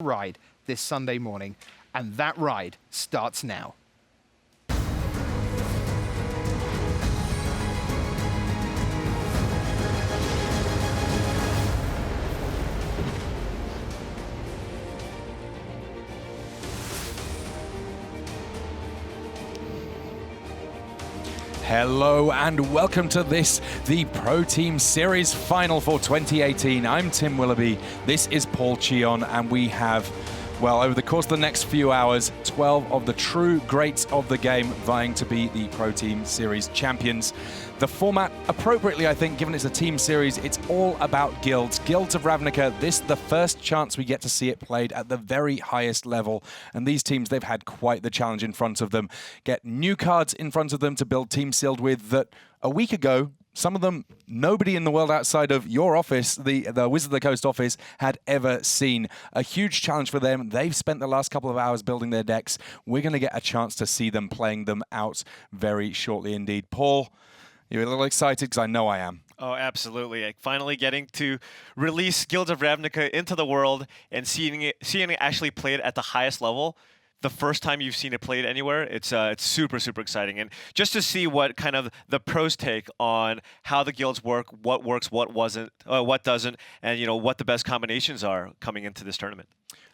ride this Sunday morning, and that ride starts now. Hello and welcome to this, the Pro Team Series final for 2018. I'm Tim Willoughby, this is Paul Cheon, and we have, well, over the course of the next few hours, 12 of the true greats of the game vying to be the Pro Team Series champions. The format, appropriately I think, given it's a team series, it's all about guilds. Guilds of Ravnica, this the first chance we get to see it played at the very highest level. And these teams, they've had quite the challenge in front of them. Get new cards in front of them to build Team Sealed with that a week ago, some of them, nobody in the world outside of your office, the Wizard of the Coast office, had ever seen. A huge challenge for them. They've spent the last couple of hours building their decks. We're going to get a chance to see them playing them out very shortly indeed. Paul, you're a little excited because I know I am. Oh, absolutely. Like, finally getting to release Guilds of Ravnica into the world and seeing it actually played at the highest level. The first time you've seen it played anywhere, it's super, super exciting. And just to see what kind of the pros take on how the guilds work, what works, what doesn't, and what the best combinations are coming into this tournament.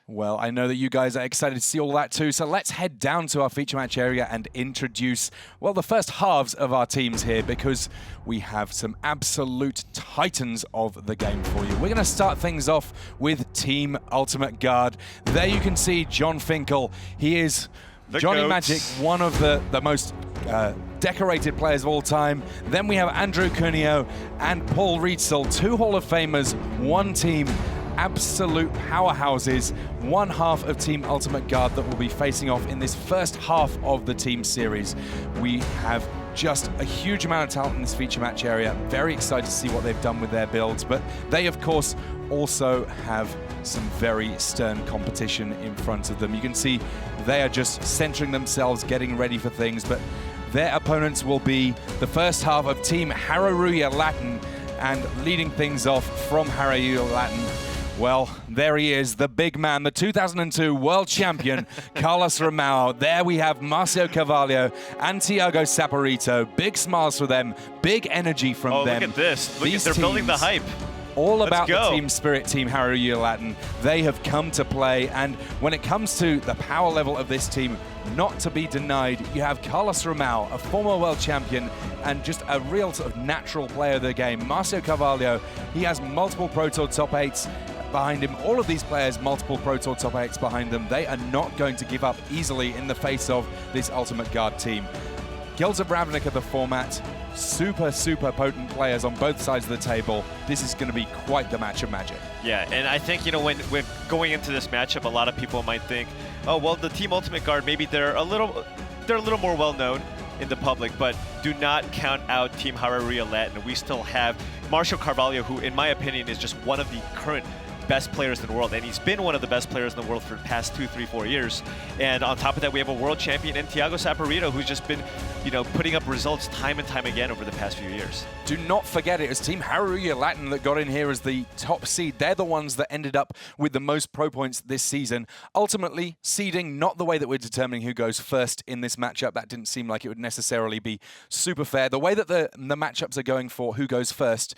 Well, I know that you guys are excited to see all that too, so let's head down to our feature match area and introduce, well, the first halves of our teams here, because we have some absolute titans of the game for you. We're going to start things off with Team Ultimate Guard. There you can see Jon Finkel. He is Johnny Magic, one of the most decorated players of all time. Then we have Andrew Cuneo and Paul Rietzl, two Hall of Famers, one team. Absolute powerhouses, one half of Team Ultimate Guard that will be facing off in this first half of the team series. We have just a huge amount of talent in this feature match area. Very excited to see what they've done with their builds, but they of course also have some very stern competition in front of them. You can see they are just centering themselves, getting ready for things, but their opponents will be the first half of Team Hareruya Latin, and leading things off from Hareruya Latin, well, there he is, the big man, the 2002 world champion, Carlos Romão. There we have Márcio Carvalho and Thiago Saporito. Big smiles for them, big energy from them. Oh, look at this. They're building the hype. All about the team spirit, Team Hareruya Latin. They have come to play, and when it comes to the power level of this team, not to be denied, you have Carlos Romão, a former world champion and just a real sort of natural player of the game. Márcio Carvalho, he has multiple Pro Tour top 8s behind him. All of these players, multiple Pro Tour top 8s behind them. They are not going to give up easily in the face of this Ultimate Guard team. Guilds of Ravnica, the format, super, super potent players on both sides of the table. This is going to be quite the match of magic. Yeah, and I think, when we're going into this matchup, a lot of people might think, oh, well, the Team Ultimate Guard, maybe they're a little more well-known in the public, but do not count out Team Hareruya Latin. We still have Márcio Carvalho, who, in my opinion, is just one of the current best players in the world, and he's been one of the best players in the world for the past 2, 3, 4 years. And on top of that, we have a world champion in Thiago Saporito, who's just been, putting up results time and time again over the past few years. Do not forget it was Team Hareruya Latin that got in here as the top seed. They're the ones that ended up with the most pro points this season. Ultimately, seeding not the way that we're determining who goes first in this matchup. That didn't seem like it would necessarily be super fair. The way that the matchups are going for who goes first,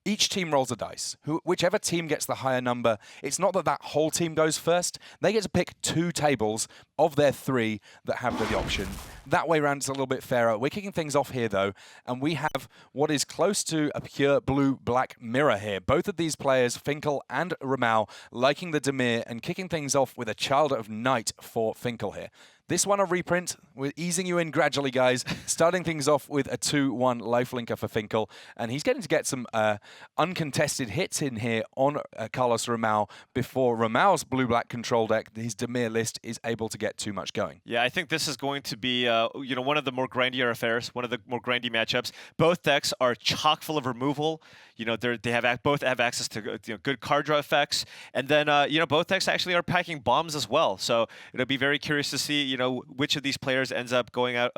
each team rolls a dice. Whichever team gets the higher number, it's not that whole team goes first. They get to pick 2 tables of their 3 that have the option. That way around, it's a little bit fairer. We're kicking things off here, though, and we have what is close to a pure blue-black mirror here. Both of these players, Finkel and Romão, liking the Dimir and kicking things off with a Child of Night for Finkel here. This one a reprint. We're easing you in gradually, guys. Starting things off with a 2-1 lifelinker for Finkel. And he's getting to get some uncontested hits in here on Carlos Romão before Romão's blue-black control deck, his Dimir list, is able to get too much going. Yeah, I think this is going to be one of the more grindier affairs, one of the more grindy matchups. Both decks are chock full of removal. Both have access to good card draw effects. And then, both decks actually are packing bombs as well. So it'll be very curious to see, which of these players ends up going out,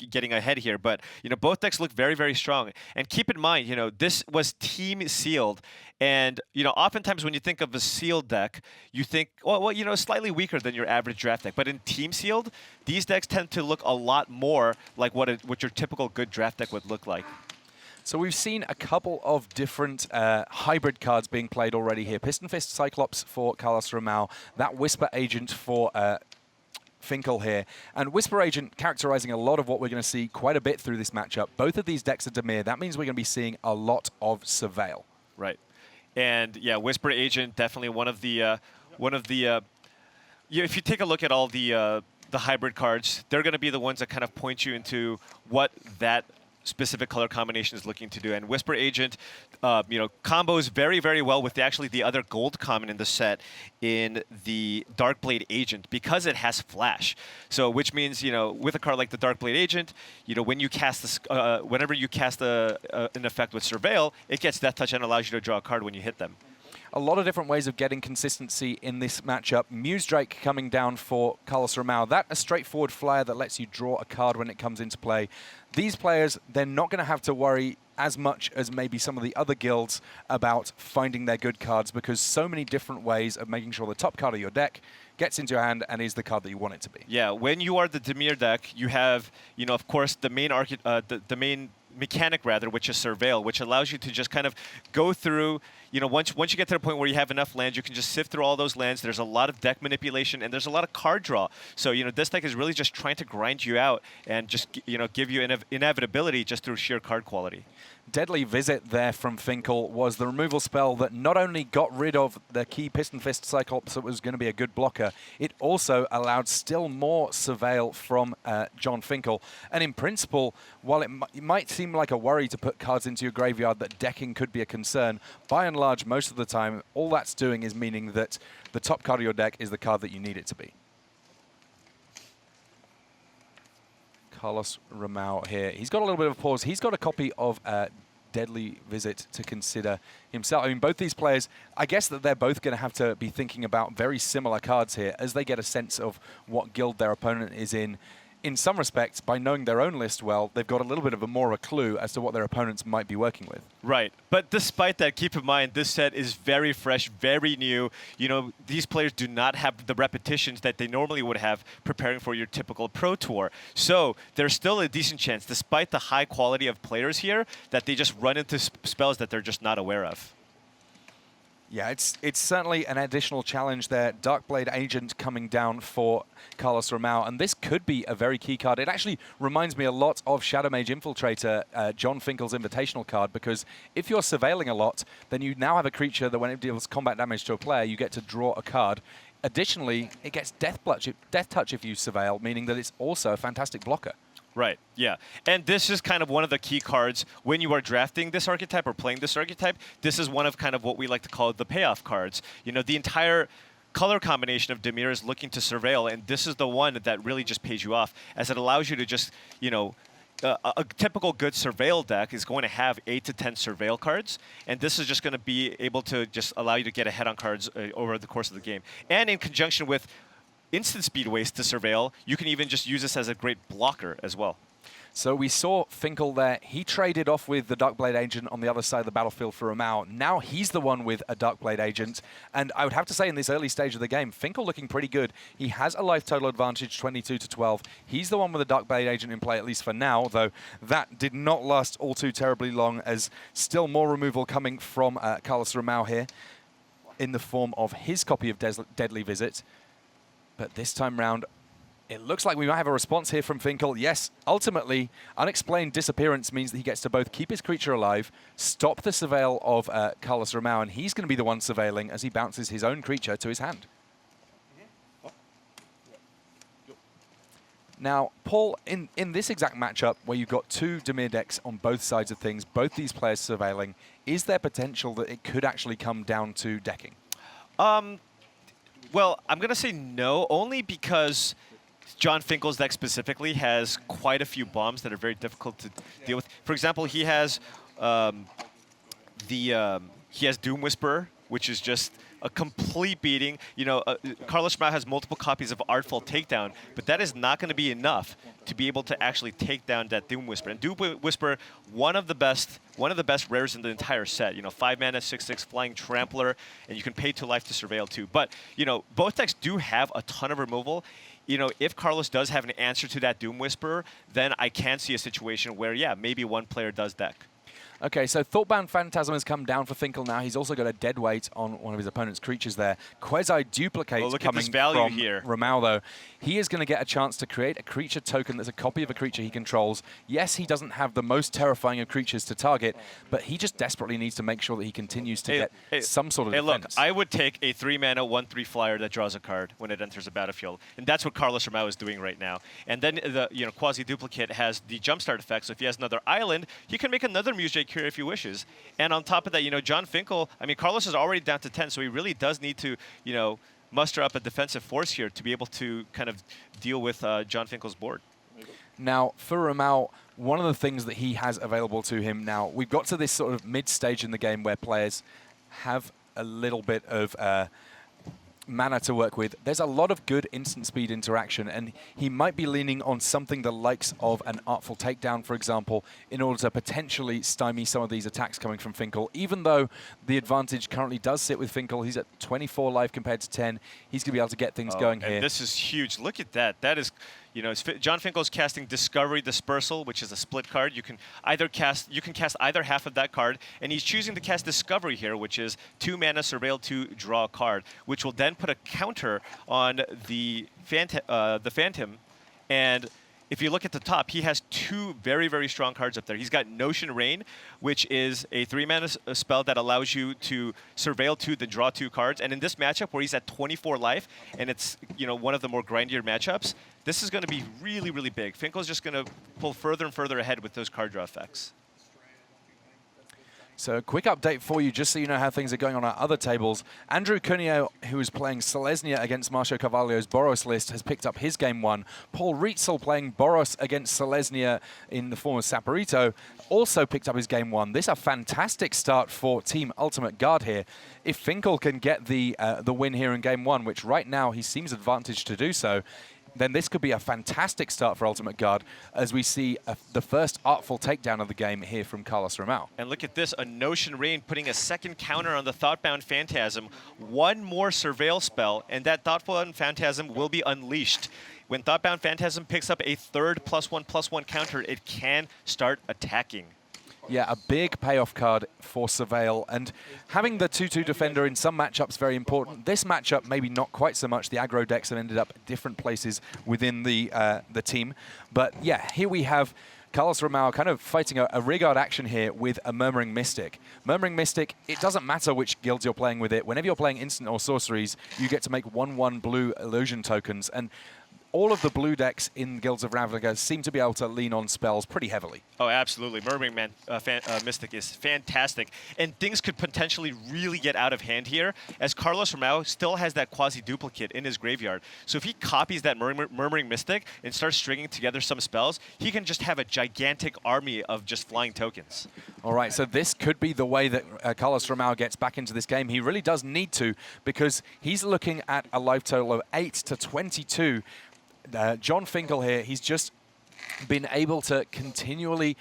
getting ahead here. But both decks look very, very strong. And keep in mind, this was team sealed, and oftentimes when you think of a sealed deck, you think, well, slightly weaker than your average draft deck. But in team sealed, these decks tend to look a lot more like what your typical good draft deck would look like. So we've seen a couple of different hybrid cards being played already here. Piston Fist Cyclops for Carlos Romão, that Whisper Agent for Finkel here. And Whisper Agent characterizing a lot of what we're going to see quite a bit through this matchup. Both of these decks are Dimir. That means we're going to be seeing a lot of Surveil. Right. And yeah, Whisper Agent, definitely one of the if you take a look at all the hybrid cards, they're going to be the ones that kind of point you into what that specific color combination is looking to do. And Whisper Agent, combos very, very well with actually the other gold common in the set in the Darkblade Agent because it has Flash. So which means, with a card like the Darkblade Agent, when you cast this, whenever you cast an effect with Surveil, it gets Death Touch and allows you to draw a card when you hit them. A lot of different ways of getting consistency in this matchup. Muse Drake coming down for Carlos Romão. That a straightforward flyer that lets you draw a card when it comes into play. These players, they're not going to have to worry as much as maybe some of the other guilds about finding their good cards because so many different ways of making sure the top card of your deck gets into your hand and is the card that you want it to be. Yeah, when you are the Dimir deck, you have, of course, the main mechanic, which is Surveil, which allows you to just kind of go through, once you get to the point where you have enough lands, you can just sift through all those lands. There's a lot of deck manipulation, and there's a lot of card draw. So, this deck is really just trying to grind you out and just, give you inevitability just through sheer card quality. Deadly Visit there from Finkel was the removal spell that not only got rid of the key Piston Fist Cyclops that was going to be a good blocker, it also allowed still more Surveil from Jon Finkel. And in principle, while it might seem like a worry to put cards into your graveyard that decking could be a concern, by and large, most of the time, all that's doing is meaning that the top card of your deck is the card that you need it to be. Carlos Romão here. He's got a little bit of a pause. He's got a copy of Deadly Visit to consider himself. I mean, both these players, I guess that they're both going to have to be thinking about very similar cards here as they get a sense of what guild their opponent is in. In some respects, by knowing their own list well, they've got a little bit of more of a clue as to what their opponents might be working with. Right. But despite that, keep in mind, this set is very fresh, very new. These players do not have the repetitions that they normally would have preparing for your typical Pro Tour. So there's still a decent chance, despite the high quality of players here, that they just run into spells that they're just not aware of. Yeah, it's certainly an additional challenge there. Darkblade Agent coming down for Carlos Romão, and this could be a very key card. It actually reminds me a lot of Shadow Mage Infiltrator, Jon Finkel's invitational card, because if you're surveilling a lot, then you now have a creature that when it deals combat damage to a player, you get to draw a card. Additionally, it gets Death Touch if you surveil, meaning that it's also a fantastic blocker. Right, yeah. And this is kind of one of the key cards when you are drafting this archetype or playing this archetype. This is one of kind of what we like to call the payoff cards. The entire color combination of Dimir is looking to surveil, and this is the one that really just pays you off, as it allows you to just, a typical good surveil deck is going to have 8 to 10 surveil cards, and this is just going to be able to just allow you to get ahead on cards over the course of the game. And in conjunction with instant speed waste to surveil, you can even just use this as a great blocker as well. So we saw Finkel there. He traded off with the Darkblade Agent on the other side of the battlefield for Romão. Now he's the one with a Darkblade Agent. And I would have to say in this early stage of the game, Finkel looking pretty good. He has a life total advantage, 22 to 12. He's the one with the Darkblade Agent in play, at least for now, though that did not last all too terribly long, as still more removal coming from Carlos Romão here in the form of his copy of Deadly Visit. But this time round, it looks like we might have a response here from Finkel. Yes, ultimately, Unexplained Disappearance means that he gets to both keep his creature alive, stop the surveil of Carlos Romão, and he's going to be the one surveilling as he bounces his own creature to his hand. Now, Paul, in this exact matchup where you've got two Dimir decks on both sides of things, both these players surveilling, is there potential that it could actually come down to decking? Well, I'm going to say no, only because Jon Finkel's deck specifically has quite a few bombs that are very difficult to deal with. For example, he has he has Doom Whisperer which is just a complete beating. You know, Carlos Romão has multiple copies of Artful Takedown, but that is not going to be enough to be able to actually take down that Doom Whisper. And Doom Whisper, one of the best rares in the entire set. You know, 5 mana, 6/6 flying trampler, and you can pay 2 life to surveil too. But you know, both decks do have a ton of removal. You know, if Carlos does have an answer to that Doom Whisperer, then I can see a situation where, yeah, maybe one player does deck. Okay, so Thoughtbound Phantasm has come down for Finkel now. He's also got a dead weight on one of his opponent's creatures there. Quasi-Duplicate coming from here. Romão, though. He is going to get a chance to create a creature token that's a copy of a creature he controls. Yes, he doesn't have the most terrifying of creatures to target, but he just desperately needs to make sure that he continues to get some sort of defense. Look, I would take a 3-mana, 1/3 flyer that draws a card when it enters the battlefield, and that's what Carlos Romão is doing right now. And then the Quasi-Duplicate has the Jumpstart effect, so if he has another island, he can make another Muse Cure if he wishes. And on top of that, you know, Jon Finkel, I mean, Carlos is already down to 10, so he really does need to, you know, muster up a defensive force here to be able to kind of deal with Jon Finkel's board. Now, for Romão, one of the things that he has available to him now, we've got to this sort of mid-stage in the game where players have a little bit of mana to work with. There's a lot of good instant speed interaction, and he might be leaning on something the likes of an Artful Takedown, for example, in order to potentially stymie some of these attacks coming from Finkel. Even though the advantage currently does sit with Finkel, he's at 24 life compared to 10. He's going to be able to get things going here. This is huge. Look at that. That is, you know, Jon Finkel's casting Discovery Dispersal, which is a split card. You can cast either half of that card, and he's choosing to cast Discovery here, which is 2 mana, surveil 2, draw a card, which will then put a counter on the Phantom. And if you look at the top, he has 2 very, very strong cards up there. He's got Notion Rain, which is a 3-mana spell that allows you to surveil 2, then draw 2 cards. And in this matchup where he's at 24 life, and it's, you know, one of the more grindier matchups, this is going to be really, really big. Finkel's just going to pull further and further ahead with those card draw effects. So a quick update for you, just so you know how things are going on our other tables. Andrew Cuneo, who is playing Selesnya against Márcio Carvalho's Boros list, has picked up his game 1. Paul Rietzl, playing Boros against Selesnya in the form of Saporito, also picked up his game 1. This is a fantastic start for Team Ultimate Guard here. If Finkel can get the win here in game 1, which right now he seems advantaged to do so, then this could be a fantastic start for Ultimate Guard as we see the first Artful Takedown of the game here from Carlos Romão. And look at this, a Notion Rain putting a second counter on the Thoughtbound Phantasm. One more Surveil spell, and that Thoughtbound Phantasm will be unleashed. When Thoughtbound Phantasm picks up a third +1/+1 counter, it can start attacking. Yeah, a big payoff card for Surveil, and having the 2/2 defender in some matchups very important. This matchup maybe not quite so much. The aggro decks have ended up at different places within the team, but yeah, here we have Carlos Romão kind of fighting a rearguard action here with a Murmuring Mystic. Murmuring Mystic, it doesn't matter which guilds you're playing with it. Whenever you're playing instant or sorceries, you get to make 1/1 blue illusion tokens, and all of the blue decks in Guilds of Ravnica seem to be able to lean on spells pretty heavily. Oh, absolutely. Murmuring Mystic is fantastic. And things could potentially really get out of hand here, as Carlos Romão still has that Quasi-Duplicate in his graveyard. So if he copies that Murmuring Mystic and starts stringing together some spells, he can just have a gigantic army of just flying tokens. All right, so this could be the way that Carlos Romão gets back into this game. He really does need to, because he's looking at a life total of 8 to 22. Jon Finkel here, he's just been able to continually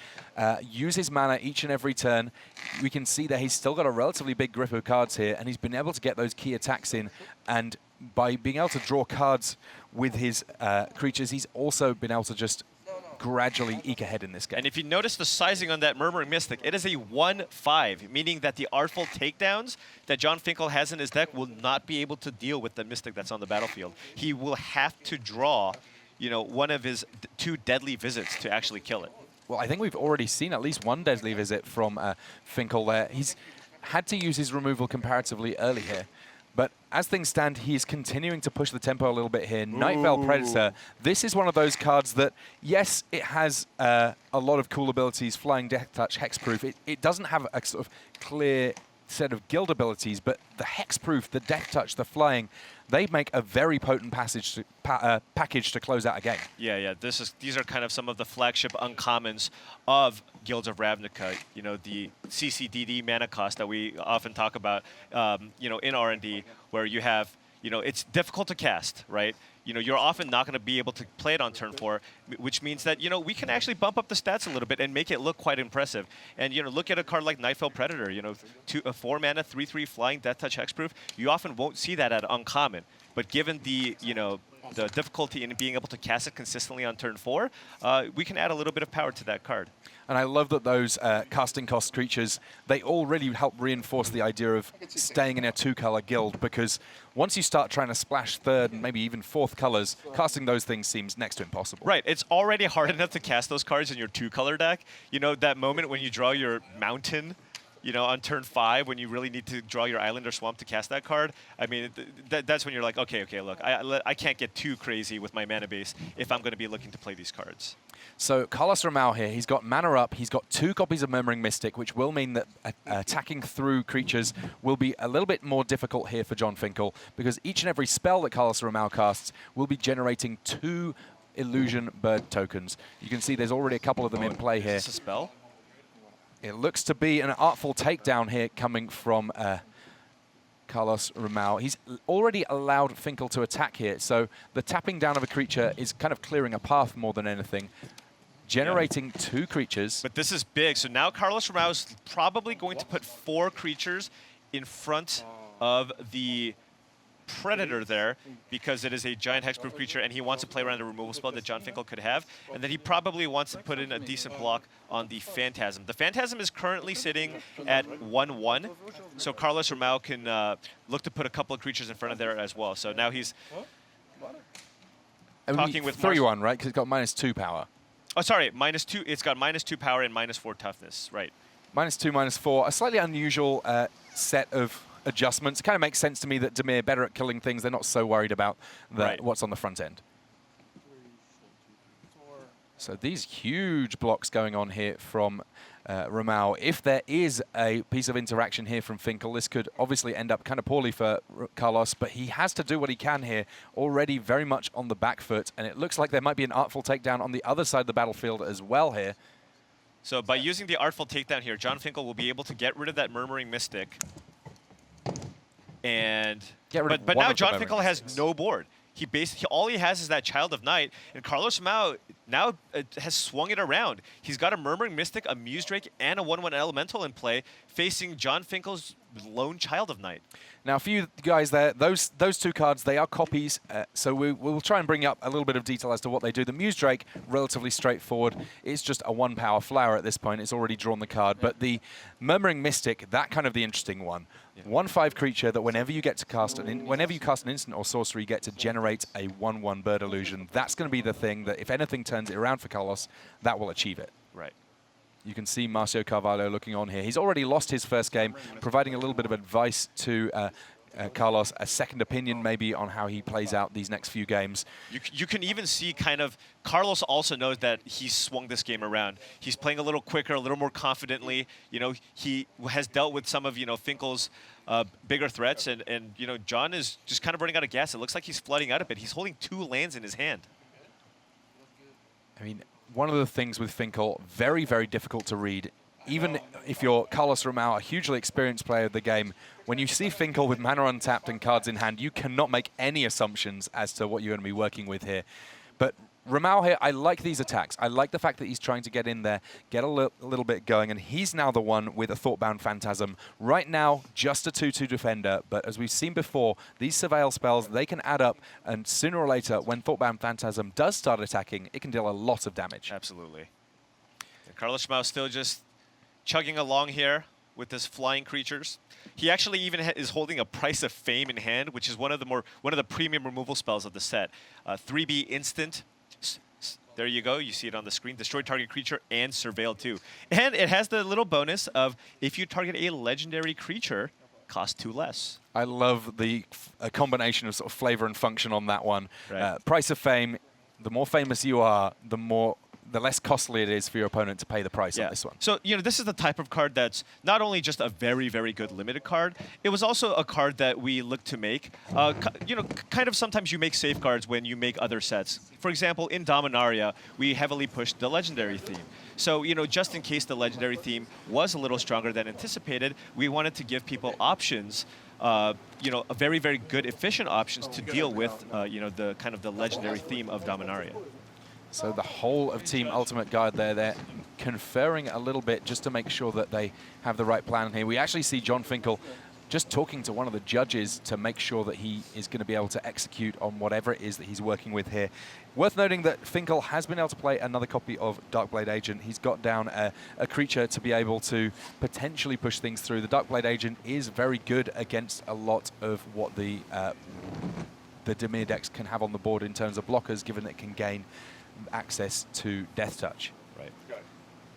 use his mana each and every turn. We can see that he's still got a relatively big grip of cards here, and he's been able to get those key attacks in. And by being able to draw cards with his creatures, he's also been able to just gradually eke ahead in this game. And if you notice the sizing on that Murmuring Mystic, it is a 1/5, meaning that the Artful Takedowns that Jon Finkel has in his deck will not be able to deal with the Mystic that's on the battlefield. He will have to draw, you know, one of his 2 deadly visits to actually kill it. Well, I think we've already seen at least 1 deadly visit from Finkel there. He's had to use his removal comparatively early here. But as things stand, he's continuing to push the tempo a little bit here. Night Veil Predator, this is one of those cards that, yes, it has a lot of cool abilities, Flying Death Touch, Hexproof. It doesn't have a sort of clear set of guild abilities, but the hexproof, the death touch, the flying, they make a very potent package to close out a game. Yeah. These are kind of some of the flagship uncommons of Guilds of Ravnica. You know, the CCDD mana cost that we often talk about, you know, in R&D, where you have, you know, it's difficult to cast, right? You know, you're often not going to be able to play it on turn 4, which means that, you know, we can actually bump up the stats a little bit and make it look quite impressive. And, you know, look at a card like Nightfell Predator, you know, a 4-mana, 3/3 flying, Death Touch, Hexproof. You often won't see that at uncommon. But given the, you know, the difficulty in being able to cast it consistently on turn 4, we can add a little bit of power to that card. And I love that those casting cost creatures, they all really help reinforce the idea of staying in a 2-color guild, because once you start trying to splash 3rd and maybe even 4th colors, casting those things seems next to impossible. Right, it's already hard enough to cast those cards in your 2-color deck. You know, that moment when you draw your mountain, you know, on turn 5, when you really need to draw your island or swamp to cast that card, I mean, that's when you're like, okay, look, I can't get too crazy with my mana base if I'm going to be looking to play these cards. So Carlos Romão here, he's got mana up, he's got 2 copies of Murmuring Mystic, which will mean that attacking through creatures will be a little bit more difficult here for Jon Finkel, because each and every spell that Carlos Romão casts will be generating 2 Illusion Bird tokens. You can see there's already a couple of them in play here. Is this a spell? It looks to be an artful takedown here coming from Carlos Romão. He's already allowed Finkel to attack here, so the tapping down of a creature is kind of clearing a path more than anything, generating 2 creatures. But this is big, so now Carlos Romão is probably going to put 4 creatures in front of the Predator there, because it is a giant hexproof creature and he wants to play around a removal spell that Jon Finkel could have, and then he probably wants to put in a decent block on the Phantasm. The Phantasm is currently sitting at 1/1, so Carlos Romão can look to put a couple of creatures in front of there as well. So now he's talking with 3/1, right? Because it's got -2 power. Oh, sorry, -2. It's got -2 power and -4 toughness, right? -2, -4. A slightly unusual set of adjustments. Kind of makes sense to me that Dimir better at killing things. They're not so worried about what's on the front end. So these huge blocks going on here from Romão. If there is a piece of interaction here from Finkel, this could obviously end up kind of poorly for Carlos, but he has to do what he can here, already very much on the back foot, and it looks like there might be an artful takedown on the other side of the battlefield as well here. So by using the artful takedown here, Jon Finkel will be able to get rid of that Murmuring Mystic. And but now Jon Finkel has no board. He basically, all he has is that Child of Night, and Carlos Romão now has swung it around. He's got a Murmuring Mystic, a Muse Drake, and a 1/1 Elemental in play, facing Jon Finkel's lone Child of Night. Now, for you guys there, those 2 cards, they are copies, so we'll try and bring up a little bit of detail as to what they do. The Muse Drake, relatively straightforward. It's just a 1-power flower at this point. It's already drawn the card. But the Murmuring Mystic, that kind of the interesting one. 1/5 creature that whenever you get to cast whenever you cast an instant or sorcery, you get to generate a 1/1 bird illusion. That's going to be the thing that, if anything turns it around for Carlos, that will achieve it. Right. You can see Márcio Carvalho looking on here. He's already lost his first game, providing a little bit of advice to Carlos, a second opinion maybe on how he plays out these next few games. You can even see kind of, Carlos also knows that he's swung this game around. He's playing a little quicker, a little more confidently. You know, he has dealt with some of, you know, Finkel's bigger threats, and you know, Jon is just kind of running out of gas. It looks like he's flooding out a bit. He's holding 2 lands in his hand. I mean, one of the things with Finkel, very, very difficult to read. Even if you're Carlos Romão, a hugely experienced player of the game, when you see Finkel with mana untapped and cards in hand, you cannot make any assumptions as to what you're going to be working with here. But Romão here, I like these attacks. I like the fact that he's trying to get in there, get a little bit going, and he's now the one with a Thoughtbound Phantasm. Right now, just a 2/2 defender, but as we've seen before, these Surveil spells, they can add up, and sooner or later, when Thoughtbound Phantasm does start attacking, it can deal a lot of damage. Absolutely. And Carlos Romão still just chugging along here with his flying creatures. He actually even is holding a Price of Fame in hand, which is one of the premium removal spells of the set. 3B instant. There you go. You see it on the screen. Destroy target creature and Surveil too. And it has the little bonus of if you target a legendary creature, cost 2 less. I love the combination of sort of flavor and function on that one. Right. Price of Fame, the more famous you are, the more the less costly it is for your opponent to pay the price on this one. So, this is the type of card that's not only just a very, very good limited card, it was also a card that we look to make. Kind of sometimes you make safeguards when you make other sets. For example, in Dominaria, we heavily pushed the Legendary theme. So, just in case the Legendary theme was a little stronger than anticipated, we wanted to give people options, a very, very good, efficient options to deal with, the kind of the Legendary theme of Dominaria. So the whole of Team Ultimate Guard there, they're conferring a little bit just to make sure that they have the right plan here. We actually see Jon Finkel just talking to one of the judges to make sure that he is going to be able to execute on whatever it is that he's working with here. Worth noting that Finkel has been able to play another copy of Darkblade Agent. He's got down a creature to be able to potentially push things through. The Darkblade Agent is very good against a lot of what the Dimir decks can have on the board in terms of blockers, given that it can gain access to Death Touch. Right.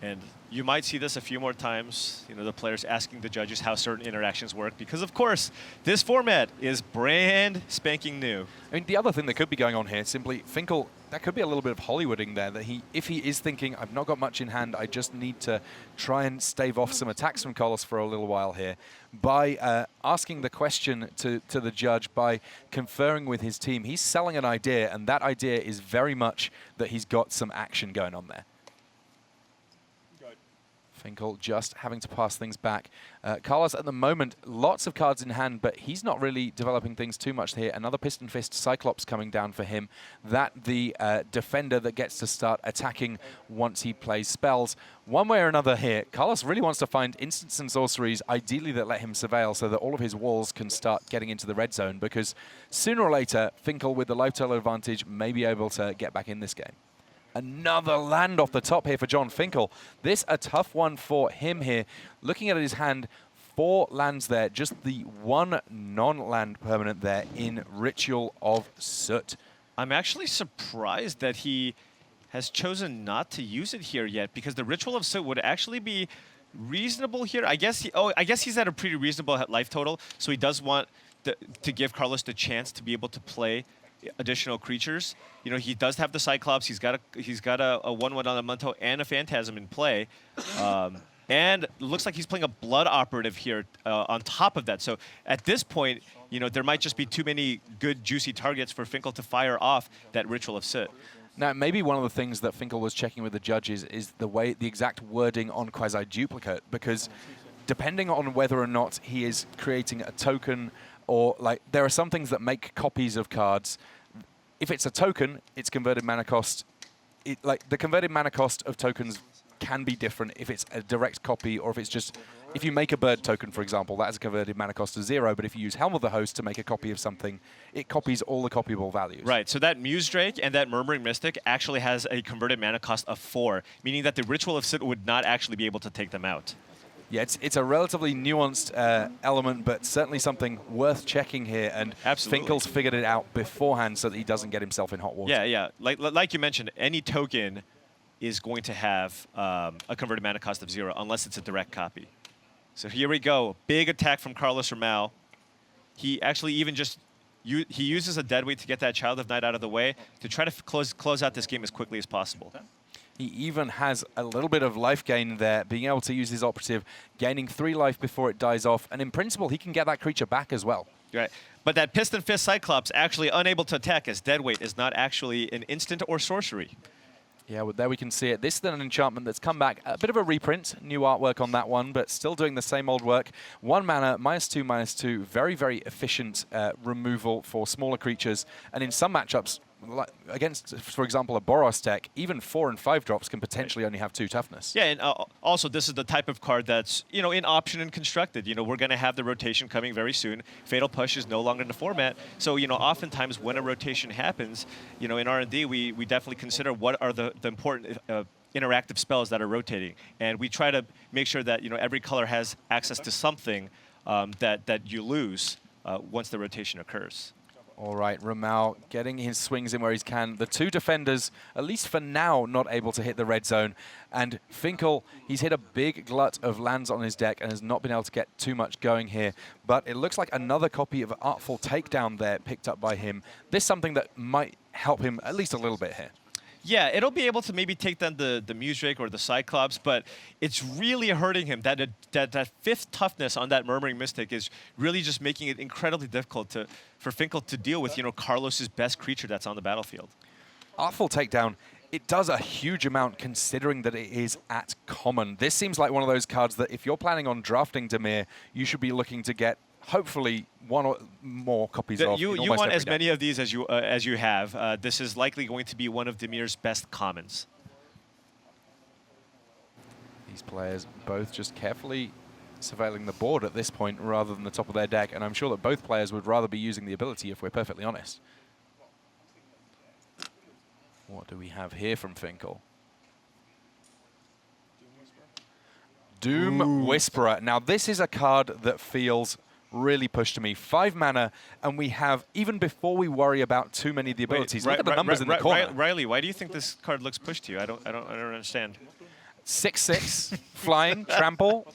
And you might see this a few more times, the players asking the judges how certain interactions work, because of course, this format is brand spanking new. I mean, the other thing that could be going on here, simply Finkel, that could be a little bit of Hollywooding there, that if he is thinking, I've not got much in hand, I just need to try and stave off some attacks from Carlos for a little while here, by asking the question to the judge, by conferring with his team, he's selling an idea, and that idea is very much that he's got some action going on there. Finkel just having to pass things back. Carlos, at the moment, lots of cards in hand, but he's not really developing things too much here. Another Piston Fist Cyclops coming down for him. That the defender that gets to start attacking once he plays spells. One way or another here, Carlos really wants to find instants and sorceries, ideally that let him surveil, so that all of his walls can start getting into the red zone, because sooner or later, Finkel, with the life total advantage, may be able to get back in this game. Another land off the top here for Jon Finkel. This a tough one for him here. Looking at his hand, 4 lands there, just the one non-land permanent there in Ritual of Soot. I'm actually surprised that he has chosen not to use it here yet, because the Ritual of Soot would actually be reasonable here. I guess he's at a pretty reasonable life total, so he does want to give Carlos the chance to be able to play additional creatures. He does have the Cyclops. He's got a 1/1 on the Munto and a Phantasm in play. And it looks like he's playing a Blood Operative here on top of that. So at this point, there might just be too many good, juicy targets for Finkel to fire off that Ritual of Soot. Now, maybe one of the things that Finkel was checking with the judges is the exact wording on Quasi-Duplicate, because depending on whether or not he is creating a token, or there are some things that make copies of cards. If it's a token, its converted mana cost, the converted mana cost of tokens can be different if it's a direct copy, or if it's just, if you make a bird token, for example, that has a converted mana cost of 0, but if you use Helm of the Host to make a copy of something, it copies all the copyable values. Right, so that Muse Drake and that Murmuring Mystic actually has a converted mana cost of 4, meaning that the Ritual of Soot would not actually be able to take them out. Yeah, it's a relatively nuanced element, but certainly something worth checking here. And absolutely, Finkel's figured it out beforehand so that he doesn't get himself in hot water. Yeah. Like you mentioned, any token is going to have a converted mana cost of 0 unless it's a direct copy. So here we go. Big attack from Carlos Romão. He actually even he uses a Deadweight to get that Child of Night out of the way to try to close out this game as quickly as possible. He even has a little bit of life gain there, being able to use his Operative, gaining 3 life before it dies off. And in principle, he can get that creature back as well. Right. But that Piston Fist Cyclops actually unable to attack, as Deadweight is not actually an instant or sorcery. Yeah, well, there we can see it. This is an enchantment that's come back. A bit of a reprint, new artwork on that one, but still doing the same old work. 1 mana, -2/-2. Very, very efficient removal for smaller creatures. And in some matchups, against, for example, a Boros deck, even 4 and 5 drops can potentially only have 2 toughness. Yeah, and also this is the type of card that's, in option and constructed. We're going to have the rotation coming very soon. Fatal Push is no longer in the format. So, oftentimes when a rotation happens, in R&D, we definitely consider what are the important interactive spells that are rotating. And we try to make sure that, every color has access to something that you lose once the rotation occurs. All right, Romão getting his swings in where he can. The 2 defenders, at least for now, not able to hit the red zone. And Finkel, he's hit a big glut of lands on his deck and has not been able to get too much going here. But it looks like another copy of Artful Takedown there picked up by him. This is something that might help him at least a little bit here. Yeah, it'll be able to maybe take down the Music or the Cyclops, but it's really hurting him. That 5th toughness on that Murmuring Mystic is really just making it incredibly difficult for Finkel to deal with, Carlos's best creature that's on the battlefield. Artful Takedown, it does a huge amount considering that it is at common. This seems like one of those cards that if you're planning on drafting Dimir, you should be looking to get hopefully one or more copies of. You want as many of these as you have. This is likely going to be one of Dimir's best commons. These players both just carefully surveilling the board at this point rather than the top of their deck, and I'm sure that both players would rather be using the ability if we're perfectly honest. What do we have here from Finkel? Doom Whisperer. Now this is a card that feels really pushed to me. 5 mana, and we have, even before we worry about too many of the abilities, look at the numbers in the corner. Riley, why do you think this card looks pushed to you? I don't understand. 6/6, flying, trample.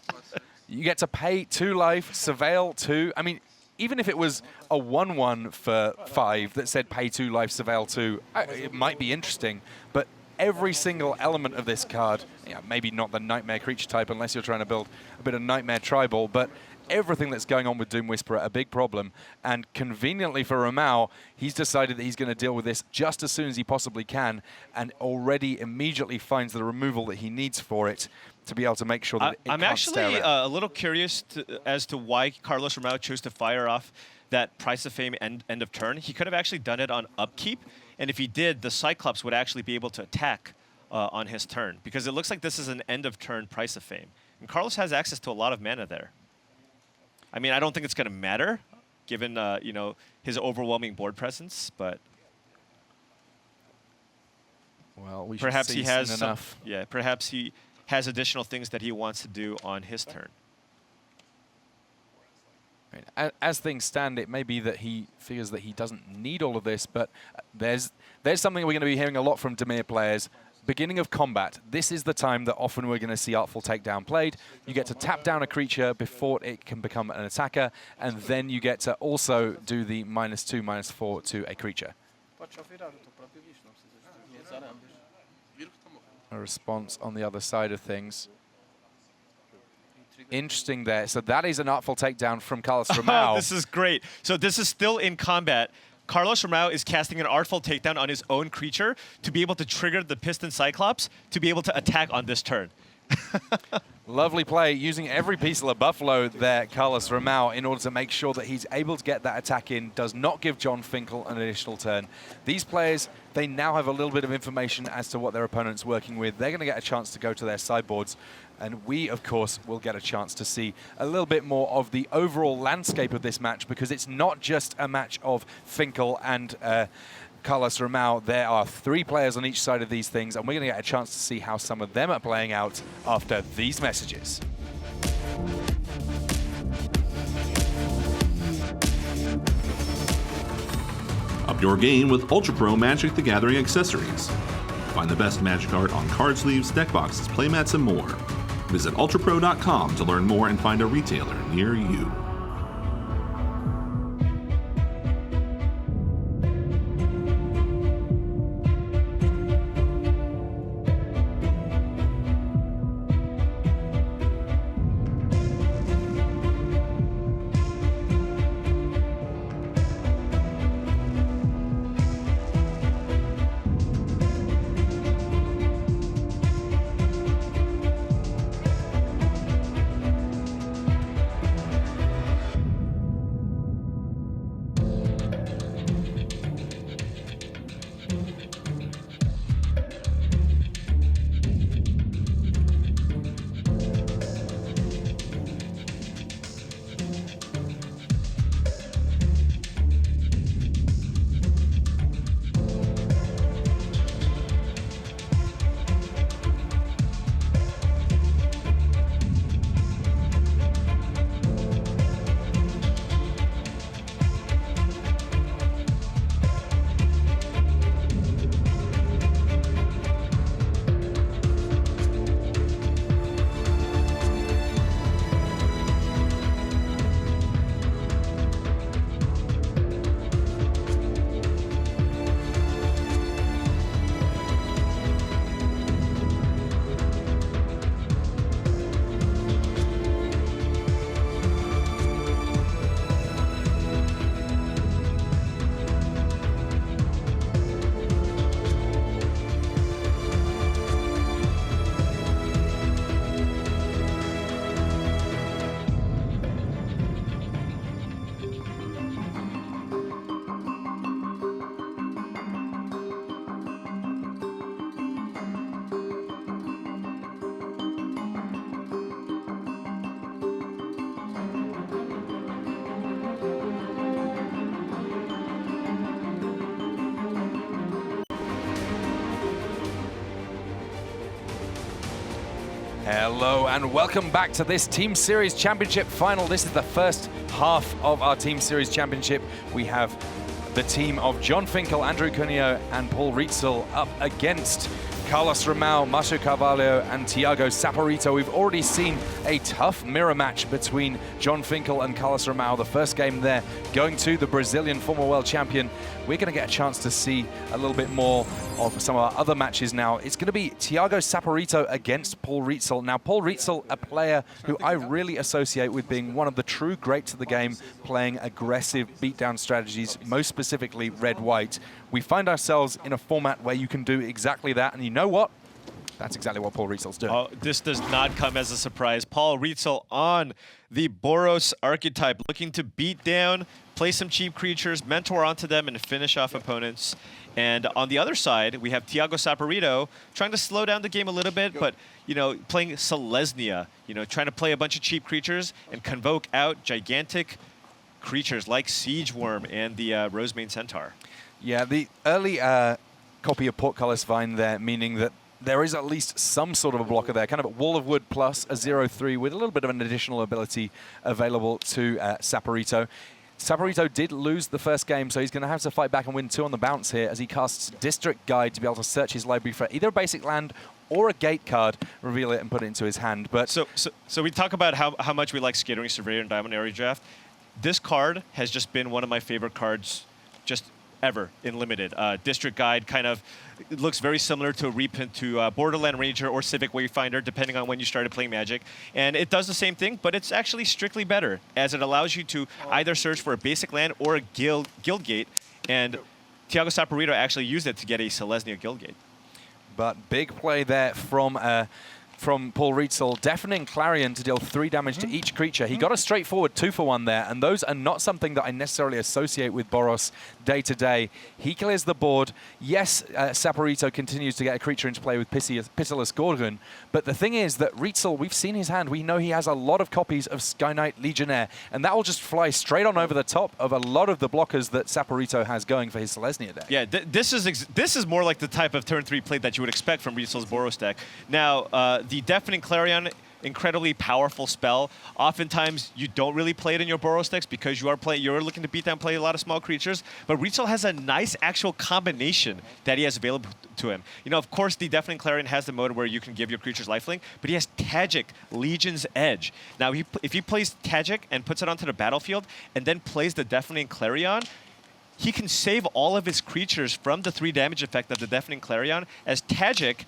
You get to pay 2 life, surveil 2. I mean, even if it was a 1/1 for 5 that said pay 2 life, surveil 2, it might be interesting. But every single element of this card, maybe not the Nightmare creature type unless you're trying to build a bit of Nightmare Tribal, but everything that's going on with Doom Whisperer, a big problem. And conveniently for Romão, he's decided that he's going to deal with this just as soon as he possibly can, and already immediately finds the removal that he needs for it to be able to make sure that I'm actually a little curious as to why Carlos Romão chose to fire off that Price of Fame end of turn. He could have actually done it on upkeep, and if he did, the Cyclops would actually be able to attack on his turn, because it looks like this is an end of turn Price of Fame. And Carlos has access to a lot of mana there. I mean, I don't think it's going to matter, given his overwhelming board presence, but well, we perhaps should he see has soon enough. Yeah, perhaps he has additional things that he wants to do on his turn. As things stand, it may be that he figures that he doesn't need all of this, but there's something we're going to be hearing a lot from Dimir players. Beginning of combat, this is the time that often we're going to see Artful Takedown played. You get to tap down a creature before it can become an attacker, and then you get to also do the -2/-4 to a creature. A response on the other side of things. Interesting there. So that is an Artful Takedown from Carlos Romão. This is great. So this is still in combat. Carlos Romão is casting an Artful Takedown on his own creature to be able to trigger the Piston Cyclops to be able to attack on this turn. Lovely play, using every piece of the Buffalo there, Carlos Romão, in order to make sure that he's able to get that attack in, does not give Jon Finkel an additional turn. These players, they now have a little bit of information as to what their opponent's working with. They're going to get a chance to go to their sideboards, and we, of course, will get a chance to see a little bit more of the overall landscape of this match, because it's not just a match of Finkel and Carlos Romão. There are 3 players on each side of these things, and we're going to get a chance to see how some of them are playing out after these messages. Up your game with Ultra Pro Magic the Gathering accessories. Find the best Magic art on card sleeves, deck boxes, playmats, and more. Visit ultrapro.com to learn more and find a retailer near you. Hello and welcome back to this Team Series Championship final. This is the first half of our Team Series Championship. We have the team of Jon Finkel, Andrew Cuneo and Paul Rietzl up against Carlos Romão, Márcio Carvalho and Thiago Saporito. We've already seen a tough mirror match between Jon Finkel and Carlos Romão. The first game there going to the Brazilian former world champion. We're going to get a chance to see a little bit more of some of our other matches now. It's going to be Thiago Saporito against Paul Rietzl. Now, Paul Rietzl, a player who I really associate with being one of the true greats of the game, playing aggressive beatdown strategies, most specifically red-white. We find ourselves in a format where you can do exactly that, and you know what? That's exactly what Paul Rietzl's doing. Oh, this does not come as a surprise. Paul Rietzl on the Boros archetype, looking to beat down, play some cheap creatures, mentor onto them, and finish off opponents. And on the other side, we have Thiago Saporito trying to slow down the game a little bit, but playing Selesnya, trying to play a bunch of cheap creatures and convoke out gigantic creatures like Siege Worm and the Rosemane Centaur. Yeah, the early copy of Portcullis Vine there, meaning that there is at least some sort of a blocker there, kind of a Wall of Wood plus a 0/3 with a little bit of an additional ability available to Saporito. Saporito did lose the first game, so he's going to have to fight back and win 2 on the bounce here as he casts District Guide to be able to search his library for either a basic land or a gate card, reveal it and put it into his hand. But So we talk about how much we like Skittering Surveyor and Diamond Area Draft. This card has just been one of my favorite cards just ever in Limited. District Guide kind of looks very similar to a reprint to Borderland Ranger or Civic Wayfinder, depending on when you started playing Magic. And it does the same thing, but it's actually strictly better, as it allows you to either search for a basic land or a guild gate. And Thiago Saporito actually used it to get a Selesnya guild gate. But big play there from Paul Rietzl, deafening Clarion to deal 3 damage to each creature. He got a straightforward 2-for-1 there, and those are not something that I necessarily associate with Boros day to day. He clears the board. Yes, Saporito continues to get a creature into play with Pitiless Gorgon, but the thing is that Rietzl, we've seen his hand. We know he has a lot of copies of Sky Knight Legionnaire, and that will just fly straight on over the top of a lot of the blockers that Saporito has going for his Selesnya deck. Yeah, this is more like the type of turn 3 play that you would expect from Rietzl's Boros deck. Now, the Deafening Clarion, incredibly powerful spell. Oftentimes, you don't really play it in your Boros decks because you're looking to beat down, play a lot of small creatures. But Rietzl has a nice actual combination that he has available to him. Of course, the Deafening Clarion has the mode where you can give your creatures lifelink, but he has Tajic, Legion's Edge. Now, if he plays Tajic and puts it onto the battlefield and then plays the Deafening Clarion, he can save all of his creatures from the 3 damage effect of the Deafening Clarion, as Tajic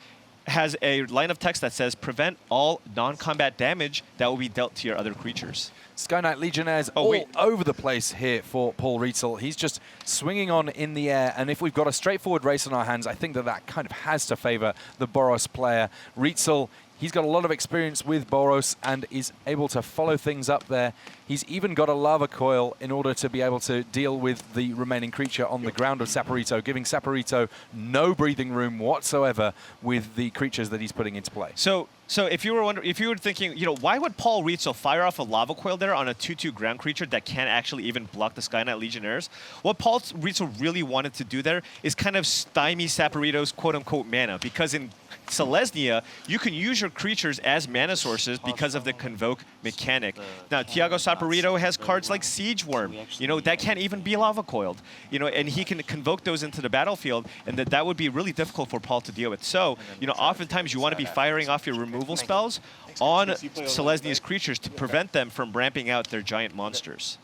has a line of text that says, prevent all non-combat damage that will be dealt to your other creatures. Sky Knight Legionnaires all over the place here for Paul Rietzl. He's just swinging on in the air, and if we've got a straightforward race on our hands, I think that kind of has to favor the Boros player. Rietzl, he's got a lot of experience with Boros and is able to follow things up there. He's even got a Lava Coil in order to be able to deal with the remaining creature on the ground of Saporito, giving Saporito no breathing room whatsoever with the creatures that he's putting into play. So if you were thinking, why would Paul Rietzl fire off a Lava Coil there on a 2/2 ground creature that can't actually even block the Sky Knight Legionnaires? What Paul Rietzl really wanted to do there is kind of stymie Saporito's quote-unquote mana, because in Selesnya, you can use your creatures as mana sources because of the Convoke mechanic. Now, Thiago Saporito has cards like Siege Worm, that can't even be Lava Coiled, and he can convoke those into the battlefield, and that would be really difficult for Paul to deal with. So, oftentimes you want to be firing off your removal spells on Selesnya's creatures to prevent them from ramping out their giant monsters.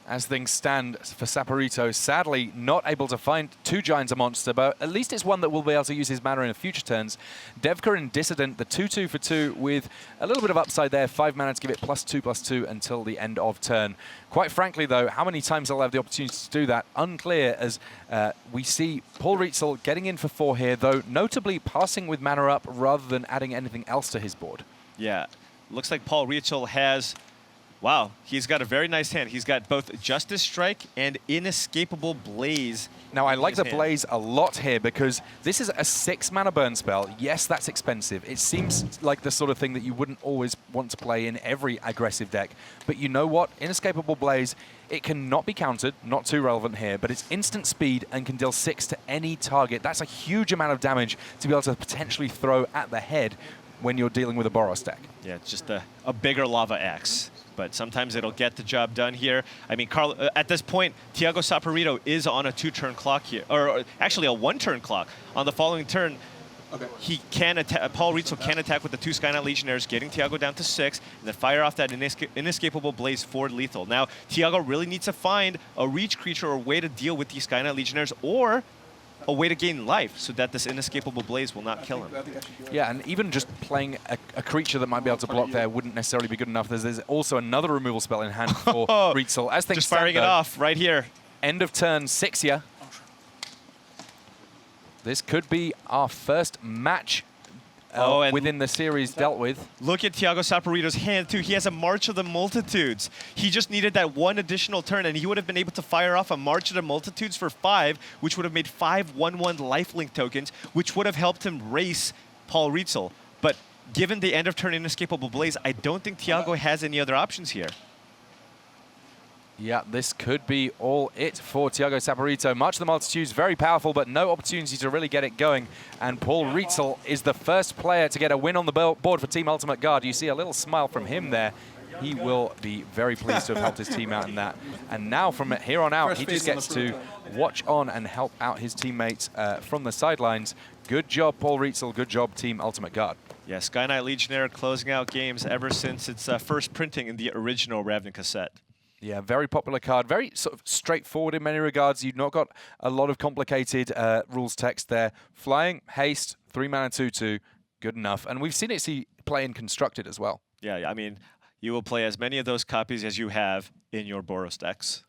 As things stand for Saporito, sadly not able to find 2 giants a monster, but at least it's one that will be able to use his mana in future turns. Devkarin Dissident, the 2/2 for 2 with a little bit of upside there, 5 mana to give it +2/+2 until the end of turn. Quite frankly though, how many times he'll have the opportunity to do that, unclear, as we see Paul Rietzl getting in for 4 here, though notably passing with mana up rather than adding anything else to his board. Yeah, looks like Paul Rietzl has... Wow, he's got a very nice hand. He's got both Justice Strike and Inescapable Blaze. Now, I like the Blaze a lot here because this is a 6 mana burn spell. Yes, that's expensive. It seems like the sort of thing that you wouldn't always want to play in every aggressive deck. But you know what? Inescapable Blaze, it cannot be countered, not too relevant here, but it's instant speed and can deal 6 to any target. That's a huge amount of damage to be able to potentially throw at the head. when you're dealing with a Boros deck. Yeah, it's just a bigger Lava X. But sometimes it'll get the job done here. I mean, at this point, Thiago Saporito is on a 2-turn clock here, or actually a 1-turn clock. On the following turn, he can attack. Paul Rietzl can attack with the 2 Sky Knight Legionnaires, getting Thiago down to 6, and then fire off that inescapable Blaze for lethal. Now, Thiago really needs to find a reach creature or a way to deal with these Sky Knight Legionnaires, or a way to gain life so that this inescapable Blaze will not kill him. Yeah, and even just playing a creature that might be able to block there wouldn't necessarily be good enough. There's also another removal spell in hand for Rietzl. As things just firing stand, it off right here. End of turn 6 here. This could be our first match within the series dealt with. Look at Thiago Saporito's hand, too. He has a March of the Multitudes. He just needed that 1 additional turn, and he would have been able to fire off a March of the Multitudes for 5, which would have made 5 1/1 lifelink tokens, which would have helped him race Paul Rietzl. But given the end-of-turn inescapable Blaze, I don't think Thiago has any other options here. Yeah, this could be all it for Thiago Saporito. March of the Multitudes, very powerful, but no opportunity to really get it going. And Paul Rietzl is the first player to get a win on the board for Team Ultimate Guard. You see a little smile from him there. He will be very pleased to have helped his team out in that. And now from here on out, he just gets to watch on and help out his teammates from the sidelines. Good job, Paul Rietzl. Good job, Team Ultimate Guard. Yeah, Sky Knight Legionnaire closing out games ever since its first printing in the original Ravnica set. Yeah, very popular card. Very sort of straightforward in many regards. You've not got a lot of complicated rules text there. Flying, haste, 3-mana 2/2, good enough. And we've seen it play in Constructed as well. Yeah, I mean, you will play as many of those copies as you have in your Boros decks.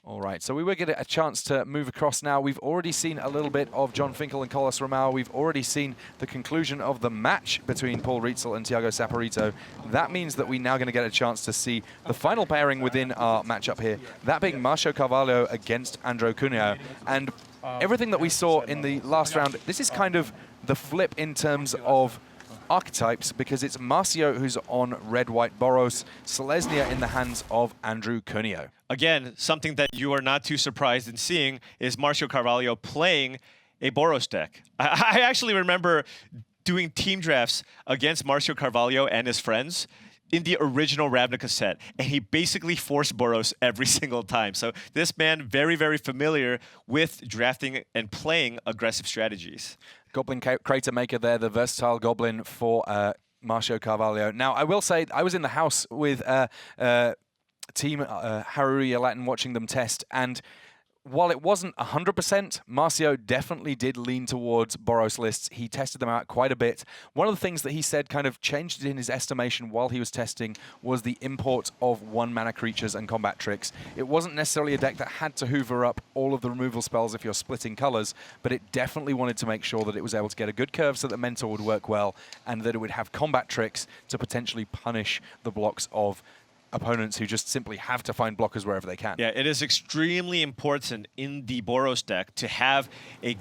All right, so we will get a chance to move across now. We've already seen a little bit of Jon Finkel and Carlos Romão. We've already seen the conclusion of the match between Paul Rietzl and Thiago Saporito. That means that we're now going to get a chance to see the final pairing within our matchup here, that being Márcio Carvalho against Andrew Cuneo. And everything that we saw in the last round, this is kind of the flip in terms of archetypes, because it's Márcio who's on red-white Boros, Selesnya in the hands of Andrew Cuneo. Again, something that you are not too surprised in seeing is Márcio Carvalho playing a Boros deck. I actually remember doing team drafts against Márcio Carvalho and his friends in the original Ravnica set, and he basically forced Boros every single time. So this man, very, very familiar with drafting and playing aggressive strategies. Goblin Crater Maker there, the versatile Goblin for Márcio Carvalho. Now, I will say, I was in the house with Team Hareruya Latin watching them test, and while it wasn't 100%, Márcio definitely did lean towards Boros lists. He tested them out quite a bit. One of the things that he said kind of changed in his estimation while he was testing was the import of 1-mana creatures and combat tricks. It wasn't necessarily a deck that had to hoover up all of the removal spells if you're splitting colors, but it definitely wanted to make sure that it was able to get a good curve so that Mentor would work well, and that it would have combat tricks to potentially punish the blocks of opponents who just simply have to find blockers wherever they can. Yeah, it is extremely important in the Boros deck to have a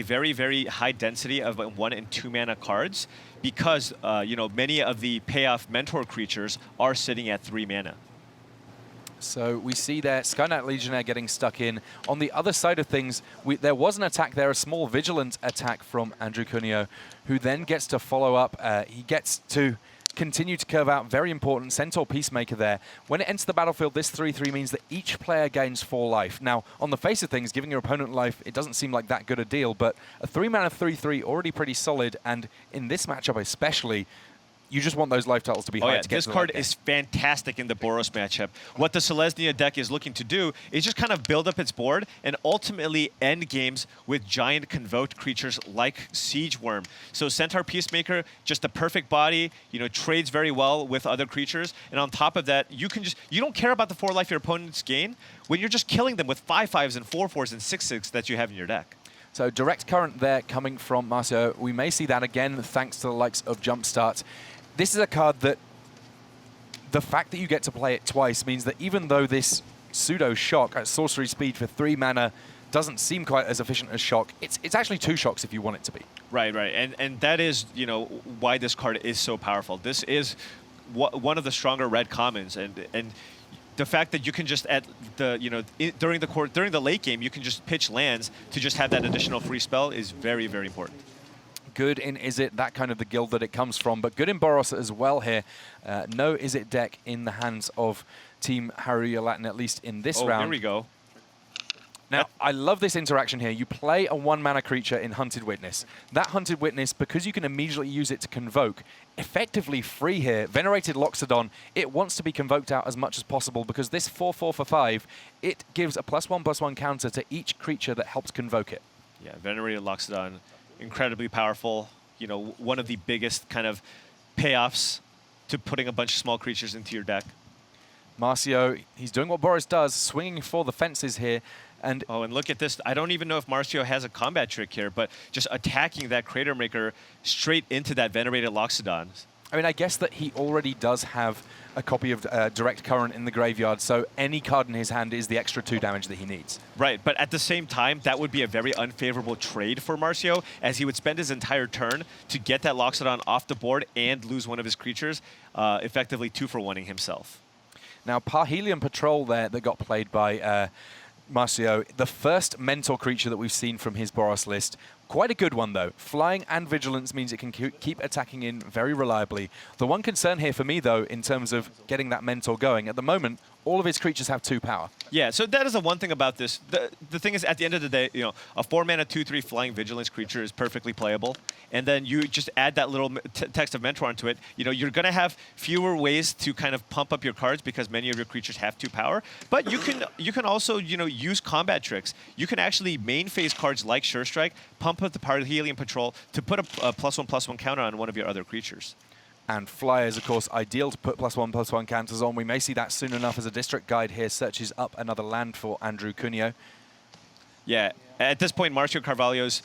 very, very high density of 1- and 2-mana cards, because you know, many of the payoff mentor creatures are sitting at 3 mana. So we see there Sky Knight Legionnaire getting stuck in. On the other side of things, there was an attack there, a small vigilant attack from Andrew Cuneo, who then gets to follow up. He gets to continue to curve out. Very important. Centaur Peacemaker there. When it enters the battlefield, this 3/3 means that each player gains 4 life. Now, on the face of things, giving your opponent life, it doesn't seem like that good a deal, but a 3-mana 3/3 already pretty solid, and in this matchup especially, you just want those life totals to be high to get this to the card late game. is fantastic in the Boros matchup. What the Selesnya deck is looking to do is just kind of build up its board and ultimately end games with giant convoked creatures like Siege Worm. So Centaur Peacemaker, just a perfect body, you know, trades very well with other creatures, and on top of that, you don't care about the 4 life your opponents gain when you're just killing them with 5/5s and 4/4s and 6/6 that you have in your deck. So direct current there coming from Márcio. We may see that again thanks to the likes of Jumpstart. This is a card that the fact that you get to play it twice means that even though this pseudo shock at sorcery speed for 3 mana doesn't seem quite as efficient as shock, it's actually 2 shocks if you want it to be. Right. And that is, you know, why this card is so powerful. This is one of the stronger red commons, and the fact that you can just at the, you know, during the late game, you can just pitch lands to just have that additional free spell is very, very important. good in Izzet, that kind of the guild that it comes from, but good in Boros as well here. No Izzet deck in the hands of Team Hareruya Latin, at least in this round. There we go. Now, I love this interaction here. You play a 1-mana creature in Hunted Witness. That Hunted Witness, because you can immediately use it to convoke, effectively free here. Venerated Loxodon, it wants to be convoked out as much as possible because this 4/4 for 5, it gives a +1/+1 counter to each creature that helps convoke it. Yeah, Venerated Loxodon, incredibly powerful. You know, one of the biggest kind of payoffs to putting a bunch of small creatures into your deck. Márcio, he's doing what Boros does, swinging for the fences here. And look at this. I don't even know if Márcio has a combat trick here, but just attacking that Crater Maker straight into that Venerated Loxodon. I mean, I guess that he already does have a copy of Direct Current in the graveyard, so any card in his hand is the extra 2 damage that he needs. Right, but at the same time, that would be a very unfavorable trade for Márcio, as he would spend his entire turn to get that Loxodon off the board and lose one of his creatures, effectively 2-for-1ing himself. Now, Parhelion Patrol there that got played by Márcio, the first mentor creature that we've seen from his Boros list. Quite a good one, though. Flying and Vigilance means it can keep attacking in very reliably. The one concern here for me, though, in terms of getting that mentor going, at the moment, all of his creatures have 2 power. Yeah, so that is the one thing about this. The thing is, at the end of the day, you know, a 4-mana 2/3 Flying Vigilance creature is perfectly playable. And then you just add that little text of Mentor onto it. You know, you're going to have fewer ways to kind of pump up your cards because many of your creatures have 2 power. But you can also, you know, use combat tricks. You can actually main phase cards like Sure Strike, pump up the Parhelion Patrol to put a +1/+1 counter on one of your other creatures. And Flyer is, of course, ideal to put +1/+1 counters on. We may see that soon enough as a District Guide here searches up another land for Andrew Cuneo. Yeah, at this point, Márcio Carvalho's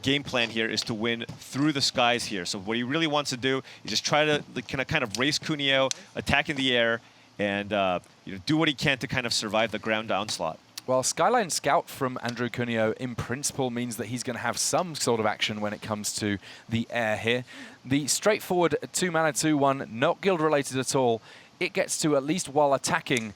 game plan here is to win through the skies here. So what he really wants to do is just try to kind of race Cuneo, attack in the air, and you know, do what he can to kind of survive the ground onslaught. Well, Skyline Scout from Andrew Cuneo in principle means that he's going to have some sort of action when it comes to the air here. The straightforward 2-mana 2/1, not guild related at all. It gets to, at least while attacking,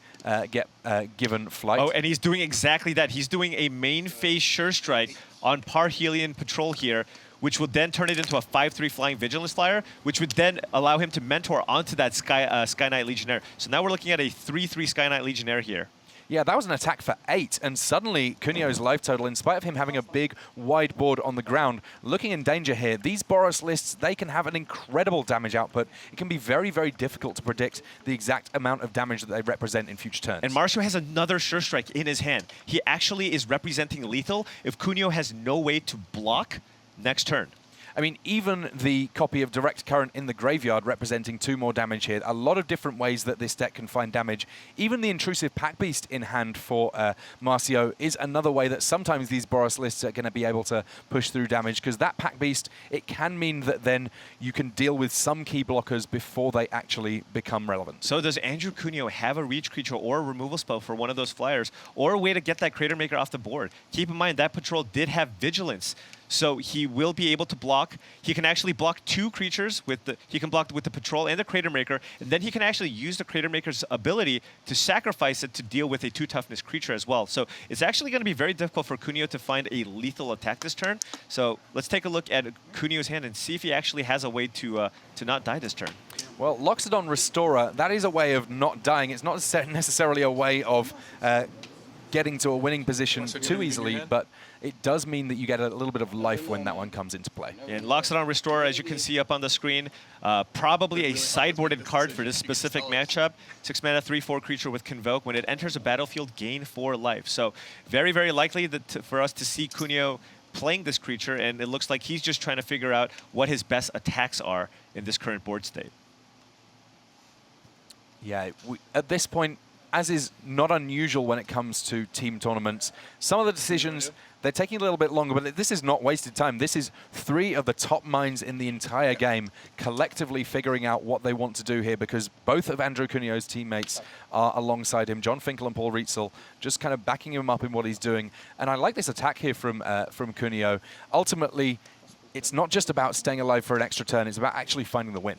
get given flight. Oh, and he's doing exactly that. He's doing a main phase Sure Strike on Parhelion Patrol here, which will then turn it into a 5/3 Flying Vigilance Flyer, which would then allow him to mentor onto that Sky Knight Legionnaire. So now we're looking at a 3/3 Sky Knight Legionnaire here. Yeah, that was an attack for 8, and suddenly Cuneo's life total, in spite of him having a big, wide board on the ground, looking in danger here. These Boros lists, they can have an incredible damage output. It can be very, very difficult to predict the exact amount of damage that they represent in future turns. And Márcio has another Sure Strike in his hand. He actually is representing lethal if Cuneo has no way to block next turn. I mean, even the copy of Direct Current in the graveyard representing 2 more damage here. A lot of different ways that this deck can find damage. Even the Intrusive Pack Beast in hand for Márcio is another way that sometimes these Boros lists are going to be able to push through damage, because that Pack Beast, it can mean that then you can deal with some key blockers before they actually become relevant. So does Andrew Cuneo have a reach creature or a removal spell for one of those flyers, or a way to get that Crater Maker off the board? Keep in mind that Patrol did have Vigilance, so he will be able to block. He can actually block 2 creatures with the. He can block with the Patrol and the Crater Maker, and then he can actually use the Crater Maker's ability to sacrifice it to deal with a 2 toughness creature as well. So it's actually going to be very difficult for Cuneo to find a lethal attack this turn. So let's take a look at Cuneo's hand and see if he actually has a way to not die this turn. Well, Loxodon Restorer, that is a way of not dying. It's not necessarily a way of getting to a winning position too easily, but it does mean that you get a little bit of life when that one comes into play. And Loxodon Restorer, as you can see up on the screen, probably a sideboarded card for this specific matchup. 6-mana 3/4 creature with Convoke. When it enters a battlefield, gain 4 life. So very, very likely that for us to see Cuneo playing this creature, and it looks like he's just trying to figure out what his best attacks are in this current board state. Yeah, at this point, as is not unusual when it comes to team tournaments, some of the decisions, they're taking a little bit longer, but this is not wasted time. This is 3 of the top minds in the entire game collectively figuring out what they want to do here, because both of Andrew Cuneo's teammates are alongside him, Jon Finkel and Paul Rietzl, just kind of backing him up in what he's doing. And I like this attack here from Cuneo. Ultimately, it's not just about staying alive for an extra turn, it's about actually finding the win.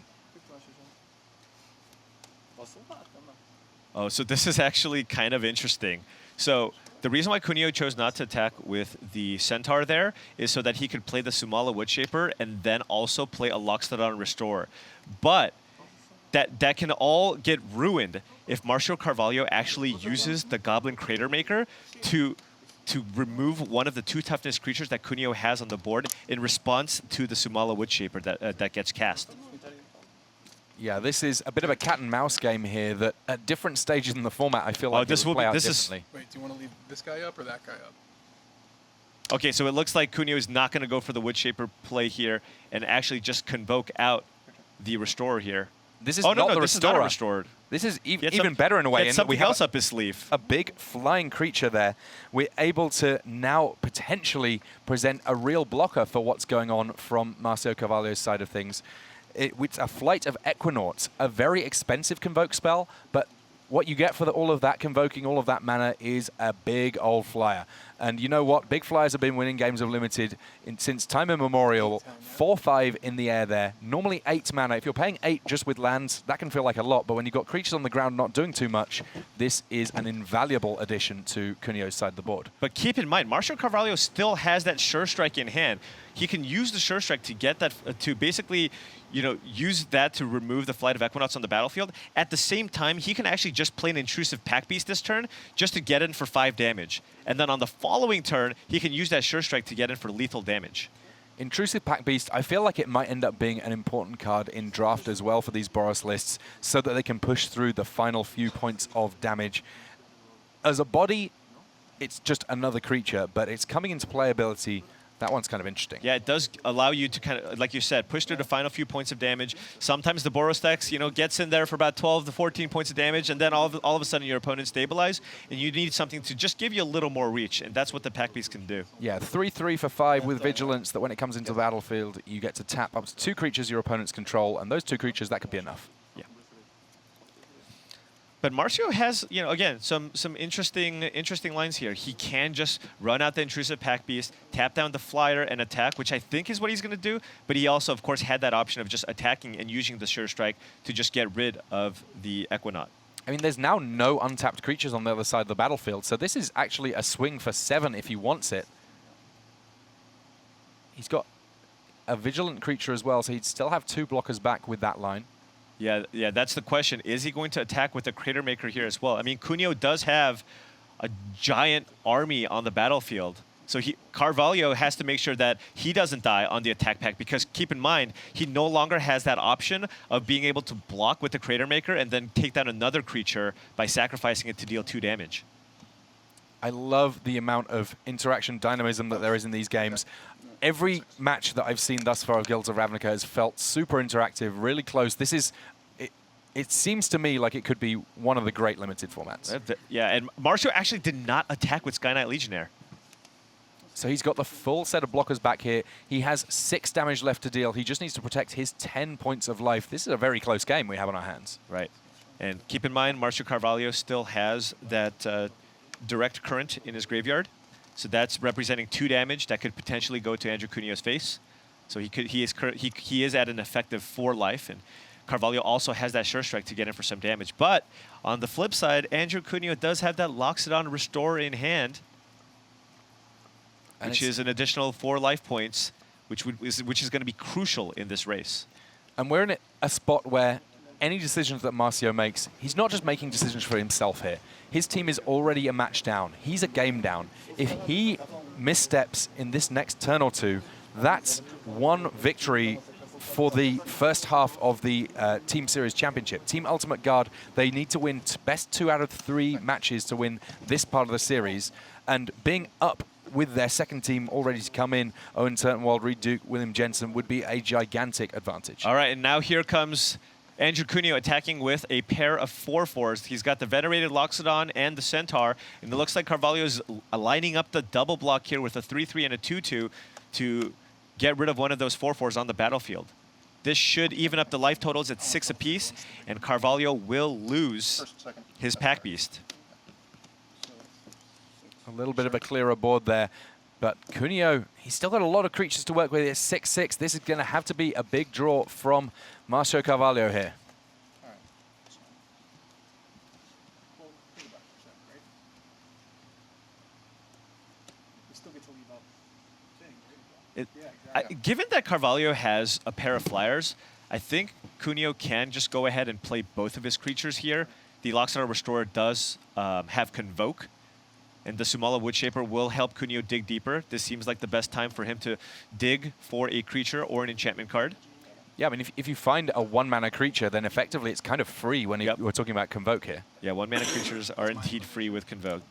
Oh, so this is actually kind of interesting. So The reason why Cuneo chose not to attack with the Centaur there is so that he could play the Sumala Woodshaper and then also play a Loxodon Restore. But that can all get ruined if Márcio Carvalho actually uses the Goblin Crater Maker to remove one of the 2 toughness creatures that Cuneo has on the board in response to the Sumala Woodshaper that gets cast. Yeah, this is a bit of a cat and mouse game here that at different stages in the format, I feel like this will play out differently. Wait, do you want to leave this guy up or that guy up? Okay, so it looks like Cuneo is not going to go for the Woodshaper play here and actually just convoke out the Restorer here. This is oh, not no, the this Restorer. is not a Restored. This is even better in a way. He had something else up his sleeve. A big flying creature there. We're able to now potentially present a real blocker for what's going on from Márcio Carvalho's side of things. It's a Flight of Equinauts, a very expensive convoke spell, but what you get for all of that convoking, all of that mana, is a big old flyer. And you know what? Big flyers have been winning games of Limited since time immemorial. 4/5 in the air there. Normally 8 mana. If you're paying 8 just with lands, that can feel like a lot. But when you've got creatures on the ground not doing too much, this is an invaluable addition to Cuneo's side of the board. But keep in mind, Márcio Carvalho still has that Sure Strike in hand. He can use the Sure Strike to get that, to basically, use that to remove the Flight of Equinauts on the battlefield. At the same time, he can actually just play an Intrusive Pack Beast this turn just to get in for 5 damage. And then on the following turn, he can use that Sure Strike to get in for lethal damage. Intrusive Pack Beast, I feel like it might end up being an important card in draft as well for these Boros lists so that they can push through the final few points of damage. As a body, it's just another creature, but it's coming into playability. That one's kind of interesting. Yeah, it does allow you to kind of, like you said, push through the final few points of damage. Sometimes the Boros decks, gets in there for about 12 to 14 points of damage, and then all of a sudden your opponent stabilizes, and you need something to just give you a little more reach, and that's what the Pack Beast can do. Yeah, 3/3 for 5 with Vigilance, that when it comes into the battlefield, you get to tap up to 2 creatures your opponents control, and those 2 creatures, that could be enough. Yeah. But Márcio has, again, some interesting lines here. He can just run out the Intrusive Pack Beast, tap down the Flyer, and attack, which I think is what he's going to do. But he also, of course, had that option of just attacking and using the Sure Strike to just get rid of the Equinaut. I mean, there's now no untapped creatures on the other side of the battlefield, so this is actually a swing for 7 if he wants it. He's got a Vigilant creature as well, so he'd still have 2 blockers back with that line. Yeah, that's the question. Is he going to attack with the Crater Maker here as well? I mean, Cuneo does have a giant army on the battlefield. So Carvalho has to make sure that he doesn't die on the attack pack, because keep in mind, he no longer has that option of being able to block with the Crater Maker and then take down another creature by sacrificing it to deal 2 damage. I love the amount of interaction dynamism that there is in these games. Every match that I've seen thus far of Guilds of Ravnica has felt super interactive, really close. This is, it seems to me like it could be one of the great Limited formats. Yeah, and Márcio actually did not attack with Sky Knight Legionnaire. So he's got the full set of blockers back here. He has 6 damage left to deal. He just needs to protect his 10 points of life. This is a very close game we have on our hands. Right. And keep in mind, Márcio Carvalho still has that direct current in his graveyard. So that's representing 2 damage that could potentially go to Andrew Cuneo's face. So he is at an effective 4 life, and Carvalho also has that Sure Strike to get in for some damage. But on the flip side, Andrew Cuneo does have that Loxodon Restore in hand, which is an additional 4 life points, which is going to be crucial in this race. And we're in a spot where any decisions that Márcio makes, he's not just making decisions for himself here. His team is already a match down. He's a game down. If he missteps in this next turn or 2, that's 1 victory for the first half of the Team Series Championship. Team Ultimate Guard, they need to win best 2 out of 3 matches to win this part of the series. And being up with their second team all ready to come in, Owen Turnwald, Reed Duke, William Jensen, would be a gigantic advantage. All right, and now here comes Andrew Cuneo attacking with a pair of 4/4s. He's got the Venerated Loxodon and the Centaur, and it looks like Carvalho is lining up the double block here with a 3/3 and a 2/2 to get rid of one of those 4/4s on the battlefield. This should even up the life totals at 6 apiece, and Carvalho will lose his Pack Beast. A little bit of a clearer board there. But Cuneo, he's still got a lot of creatures to work with. It's 6/6. This is going to have to be a big draw from Márcio Carvalho here. Given that Carvalho has a pair of flyers, I think Cuneo can just go ahead and play both of his creatures here. The Lockstar Restorer does have Convoke, and the Sumala Woodshaper will help Cuneo dig deeper. This seems like the best time for him to dig for a creature or an enchantment card. Yeah, I mean, if you find a 1-mana creature, then effectively it's kind of free when we're talking about Convoke here. Yeah, 1-mana creatures are indeed free with Convoke.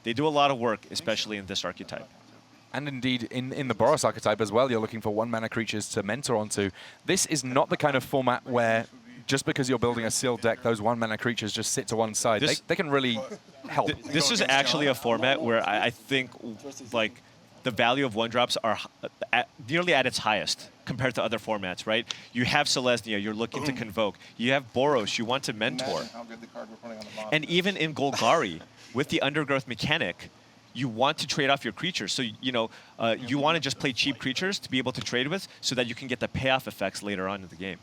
They do a lot of work, especially in this archetype. And indeed, in the Boros archetype as well, you're looking for 1-mana creatures to mentor onto. This is not the kind of format where just because you're building a sealed deck, those 1-mana creatures just sit to one side. They can really help. This is actually a format where I think like the value of 1-drops are nearly at its highest compared to other formats, right? You have Selesnya, you're looking to Convoke. You have Boros, you want to mentor. And even in Golgari, with the Undergrowth mechanic, you want to trade off your creatures. So, you know, you want to just play cheap creatures to be able to trade with so that you can get the payoff effects later on in the game.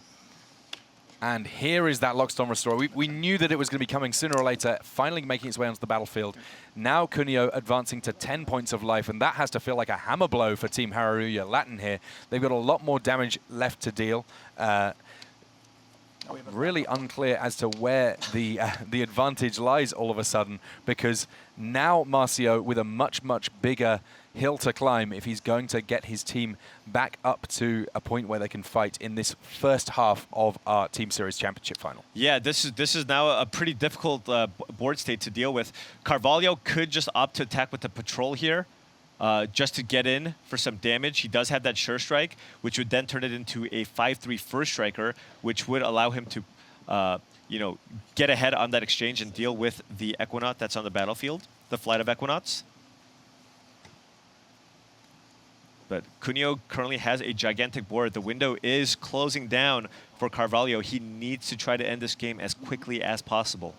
And here is that Lockstorm Restorer. We knew that it was going to be coming sooner or later, finally making its way onto the battlefield. Now Cuneo advancing to 10 points of life, and that has to feel like a hammer blow for Team Hareruya Latin here. They've got a lot more damage left to deal. Really unclear as to where the advantage lies all of a sudden, because now Márcio with a much, much bigger hill to climb if he's going to get his team back up to a point where they can fight in this first half of our Team Series Championship final. Yeah, this is now a pretty difficult board state to deal with. Carvalho could just opt to attack with the Patrol here, just to get in for some damage. He does have that Sure Strike, which would then turn it into a 5/3 First Striker, which would allow him to, you know, get ahead on that exchange and deal with the Equinaut that's on the battlefield, the Flight of Equinauts. But Cuneo currently has a gigantic board. The window is closing down for Carvalho. He needs to try to end this game as quickly as possible.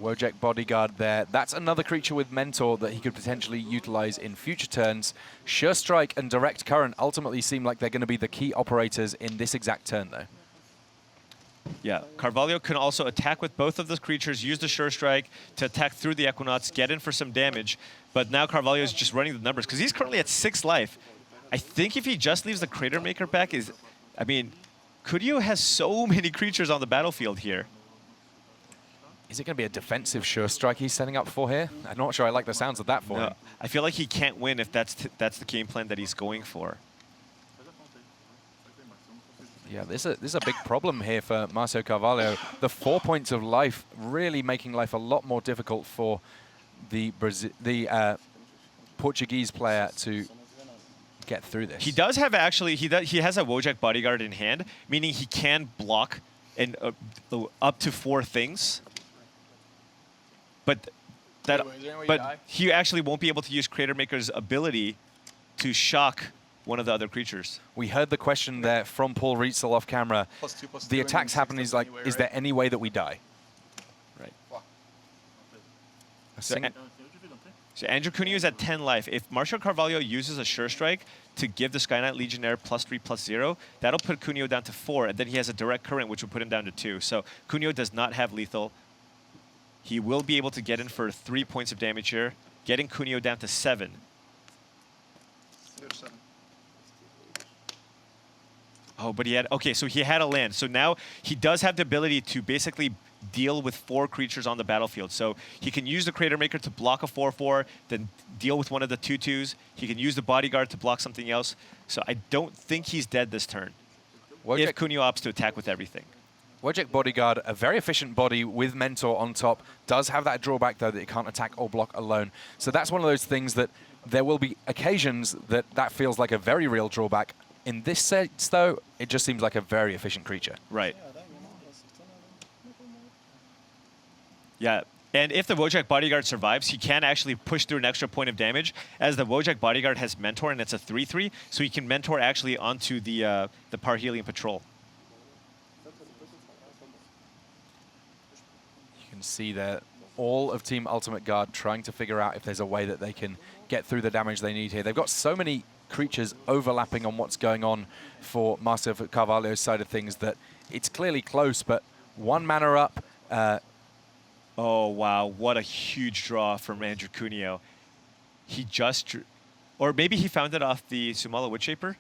Wojek Bodyguard there. That's another creature with Mentor that he could potentially utilize in future turns. Sure Strike and Direct Current ultimately seem like they're going to be the key operators in this exact turn, though. Yeah, Carvalho can also attack with both of those creatures, use the Sure Strike to attack through the Equinauts, get in for some damage. But now Carvalho is just running the numbers because he's currently at 6 life. I think if he just leaves the Crater Maker back I mean, Cuneo has so many creatures on the battlefield here. Is it going to be a defensive Sure Strike he's setting up for here? I'm not sure I like the sounds of that for him. I feel like he can't win if that's the game plan that he's going for. Yeah, this is a big problem here for Márcio Carvalho. The 4 points of life really making life a lot more difficult for the Portuguese player to get through this. He does have actually, he has a Wojek Bodyguard in hand, meaning he can block and up to 4 things. But he actually won't be able to use Crater Maker's ability to shock one of the other creatures. We heard the question there from Paul Rietzl off camera. +2/+2 The attacks happen, he's like, is there any way that we die? Right. So Andrew Cuneo is at 10 life. If Márcio Carvalho uses a Sure Strike to give the Skyknight Legionnaire +3/+0, that'll put Cuneo down to 4, and then he has a Direct Current, which will put him down to 2. So Cuneo does not have lethal. He will be able to get in for 3 points of damage here, getting Cuneo down to 7. Oh, but he had, okay, so he had a land. So now he does have the ability to basically deal with 4 creatures on the battlefield. So he can use the Crater Maker to block a 4/4, then deal with one of the 2/2s. He can use the Bodyguard to block something else. So I don't think he's dead this turn. If Cuneo opts to attack with everything. Wojek Bodyguard, a very efficient body with Mentor on top, does have that drawback, though, that it can't attack or block alone. So that's one of those things that there will be occasions that feels like a very real drawback. In this sense, though, it just seems like a very efficient creature. Right. Yeah, and if the Wojek Bodyguard survives, he can actually push through an extra point of damage, as the Wojek Bodyguard has Mentor, and it's a 3/3, so he can Mentor actually onto the Parhelion Patrol. You can see that all of Team Ultimate Guard trying to figure out if there's a way that they can get through the damage they need here. They've got so many creatures overlapping on what's going on for Márcio Carvalho's side of things that it's clearly close, but 1 mana up. Oh, wow. What a huge draw from Andrew Cuneo. He just drew... or maybe he found it off the Sumala Woodshaper,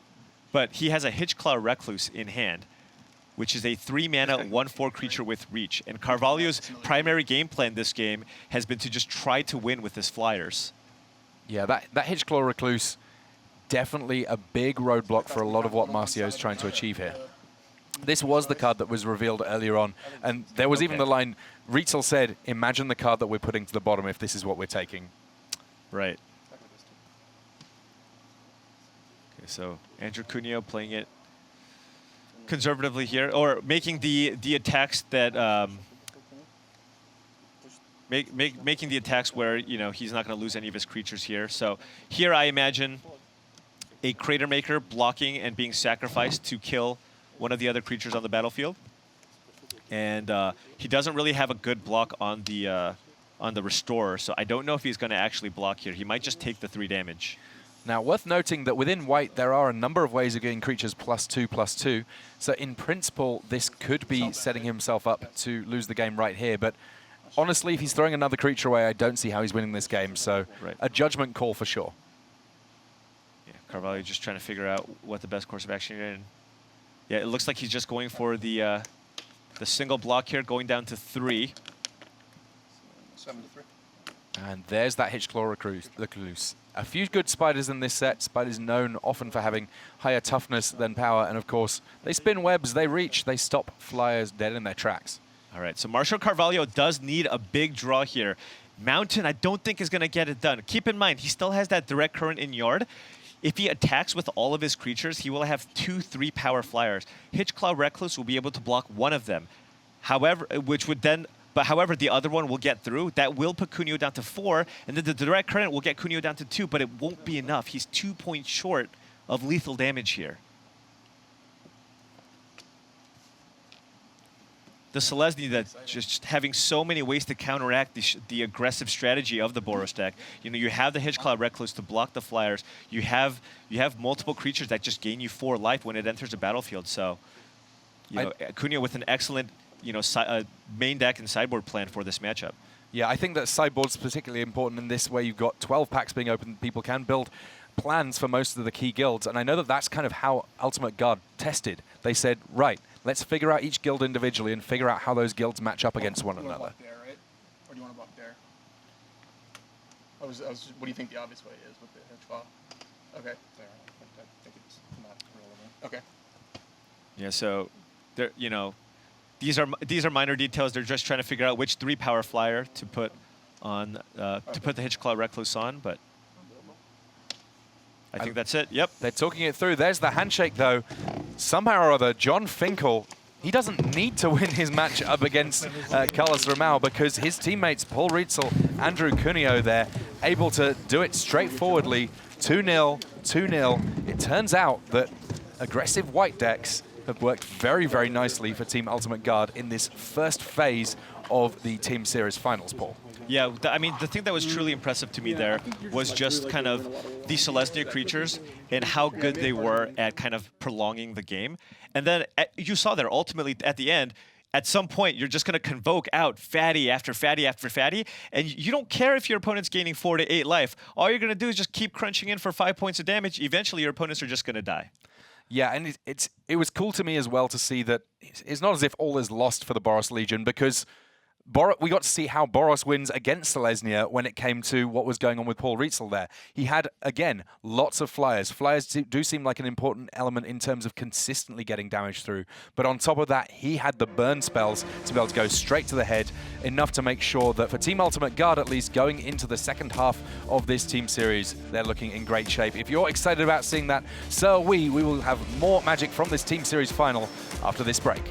but he has a Hitchclaw Recluse in hand, which is a 3-mana, 1/4 creature with reach. And Carvalho's primary game plan this game has been to just try to win with his flyers. Yeah, that Hitchclaw Recluse, definitely a big roadblock for a lot of what Márcio is trying to achieve here. This was the card that was revealed earlier on, and there was even the line, Rietzl said, imagine the card that we're putting to the bottom if this is what we're taking. Right. Okay, so Andrew Cuneo playing it conservatively here, or making the attacks that making the attacks where he's not going to lose any of his creatures here. So here I imagine a Crater Maker blocking and being sacrificed to kill one of the other creatures on the battlefield, and he doesn't really have a good block on the Restorer, so I don't know if he's going to actually block here. He might just take the 3 damage. Now, worth noting that within white, there are a number of ways of getting creatures +2/+2. So in principle, this could be setting himself up to lose the game right here. But honestly, if he's throwing another creature away, I don't see how he's winning this game. So a judgment call for sure. Yeah, Carvalho just trying to figure out what the best course of action is. Yeah, it looks like he's just going for the single block here, going down to 3. 7 to 3. And there's that Hitchclaw Recluse. A few good spiders in this set. Spiders known often for having higher toughness than power. And of course, they spin webs, they reach, they stop flyers dead in their tracks. All right, so Márcio Carvalho does need a big draw here. Mountain, I don't think is going to get it done. Keep in mind, he still has that direct current in yard. If he attacks with all of his creatures, he will have 2 3-power flyers. Hitchclaw Recluse will be able to block one of them. However, however, the other one will get through. That will put Cuneo down to 4, and then the direct current will get Cuneo down to 2, but it won't be enough. He's 2 points short of lethal damage here. The Selesny that just having so many ways to counteract the aggressive strategy of the Boros deck. You have the Hitchclaw Recluse to block the flyers. You have multiple creatures that just gain you 4 life when it enters the battlefield. So, Cuneo with an excellent main deck and sideboard plan for this matchup. Yeah, I think that sideboard's particularly important in this, where you've got 12 packs being opened. People can build plans for most of the key guilds, and I know that that's kind of how Ultimate Guard tested. They said, right, let's figure out each guild individually and figure out how those guilds match up against one another. Block there, right? Or do you want to block there? What do you think the obvious way is with the Hitchclaw? Okay. There. I think it's not relevant. Okay. Yeah, so there, these are minor details. They're just trying to figure out which 3-power flyer to put on to put the Hitchclaw Recluse on, but I think that's it. Yep. They're talking it through. There's the handshake, though. Somehow or other, Jon Finkel, he doesn't need to win his match up against Carlos Romão, because his teammates, Paul Rietzl, Andrew Cuneo there, able to do it straightforwardly. 2-0, 2-0. It turns out that aggressive white decks have worked very, very nicely for Team Ultimate Guard in this first phase of the Team Series Finals, Paul. Yeah, I mean, the thing that was truly impressive to me there was just kind of the Selesnya creatures and how good they were at kind of prolonging the game. And then you saw there, ultimately, at the end, at some point, you're just going to convoke out fatty after fatty after fatty, and you don't care if your opponent's gaining 4 to 8 life. All you're going to do is just keep crunching in for 5 points of damage. Eventually, your opponents are just going to die. Yeah, and it was cool to me as well to see that it's not as if all is lost for the Boros Legion, because we got to see how Boros wins against Selesnya when it came to what was going on with Paul Rietzl there. He had, again, lots of flyers. Flyers do seem like an important element in terms of consistently getting damage through. But on top of that, he had the burn spells to be able to go straight to the head, enough to make sure that for Team Ultimate Guard, at least, going into the second half of this team series, they're looking in great shape. If you're excited about seeing that, so are we. We will have more magic from this team series final after this break.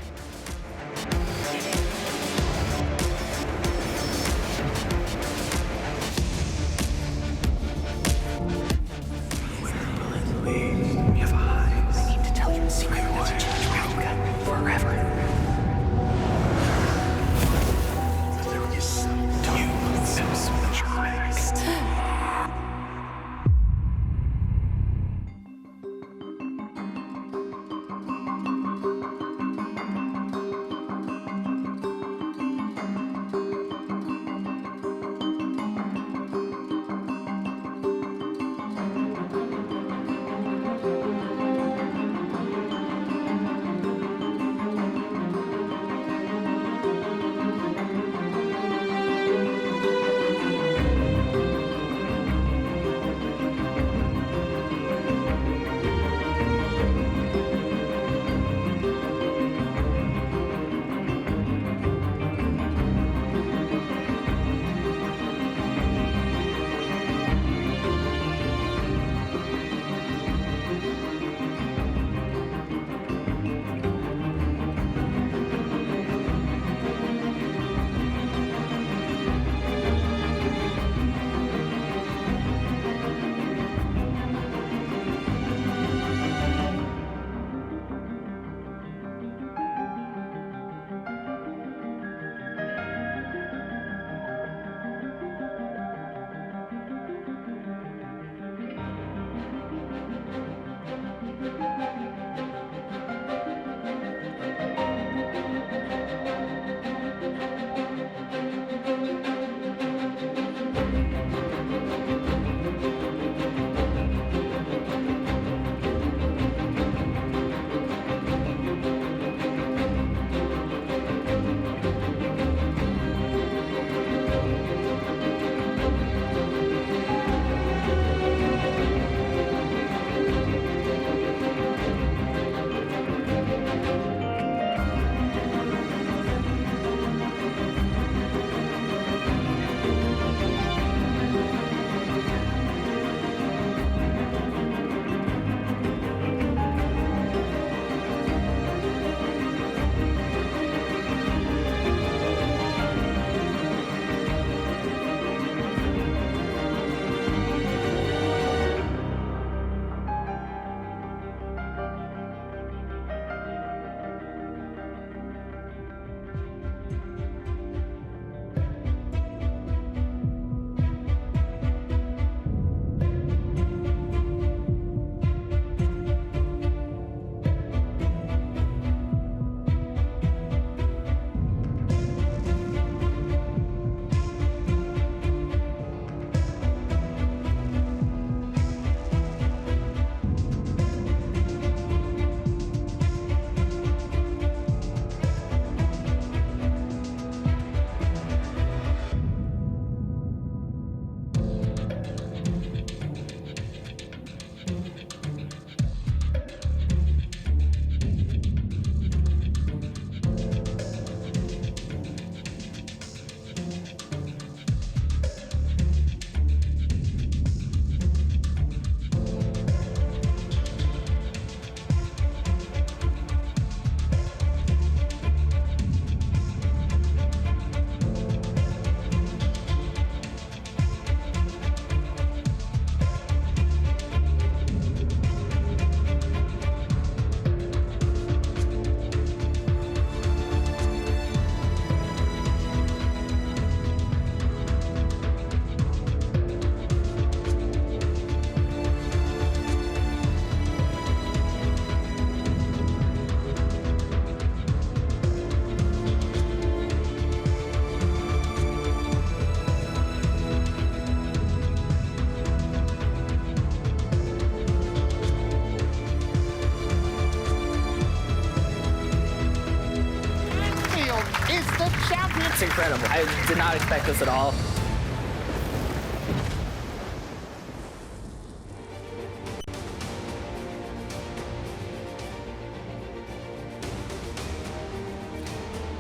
incredible. I did not expect this at all.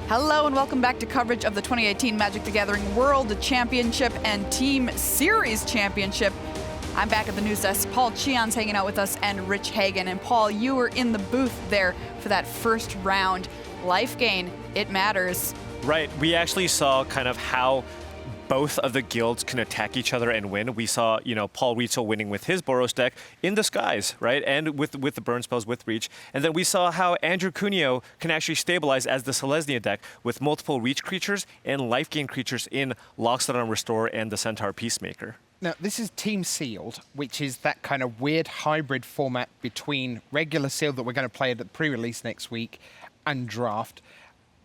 Hello and welcome back to coverage of the 2018 Magic the Gathering World Championship and Team Series Championship. I'm back at the news desk. Paul Cheon's hanging out with us and Rich Hagan. And Paul, you were in the booth there for that first round. Life gain, it matters. Right, we actually saw kind of how both of the guilds can attack each other and win. We saw, Paul Rietzl winning with his Boros deck in the skies, right? And with the burn spells with reach. And then we saw how Andrew Cuneo can actually stabilize as the Selesnya deck with multiple reach creatures and life gain creatures in Loxodon Restore and the Centaur Peacemaker. Now, this is Team Sealed, which is that kind of weird hybrid format between regular Sealed that we're going to play at the pre-release next week and Draft.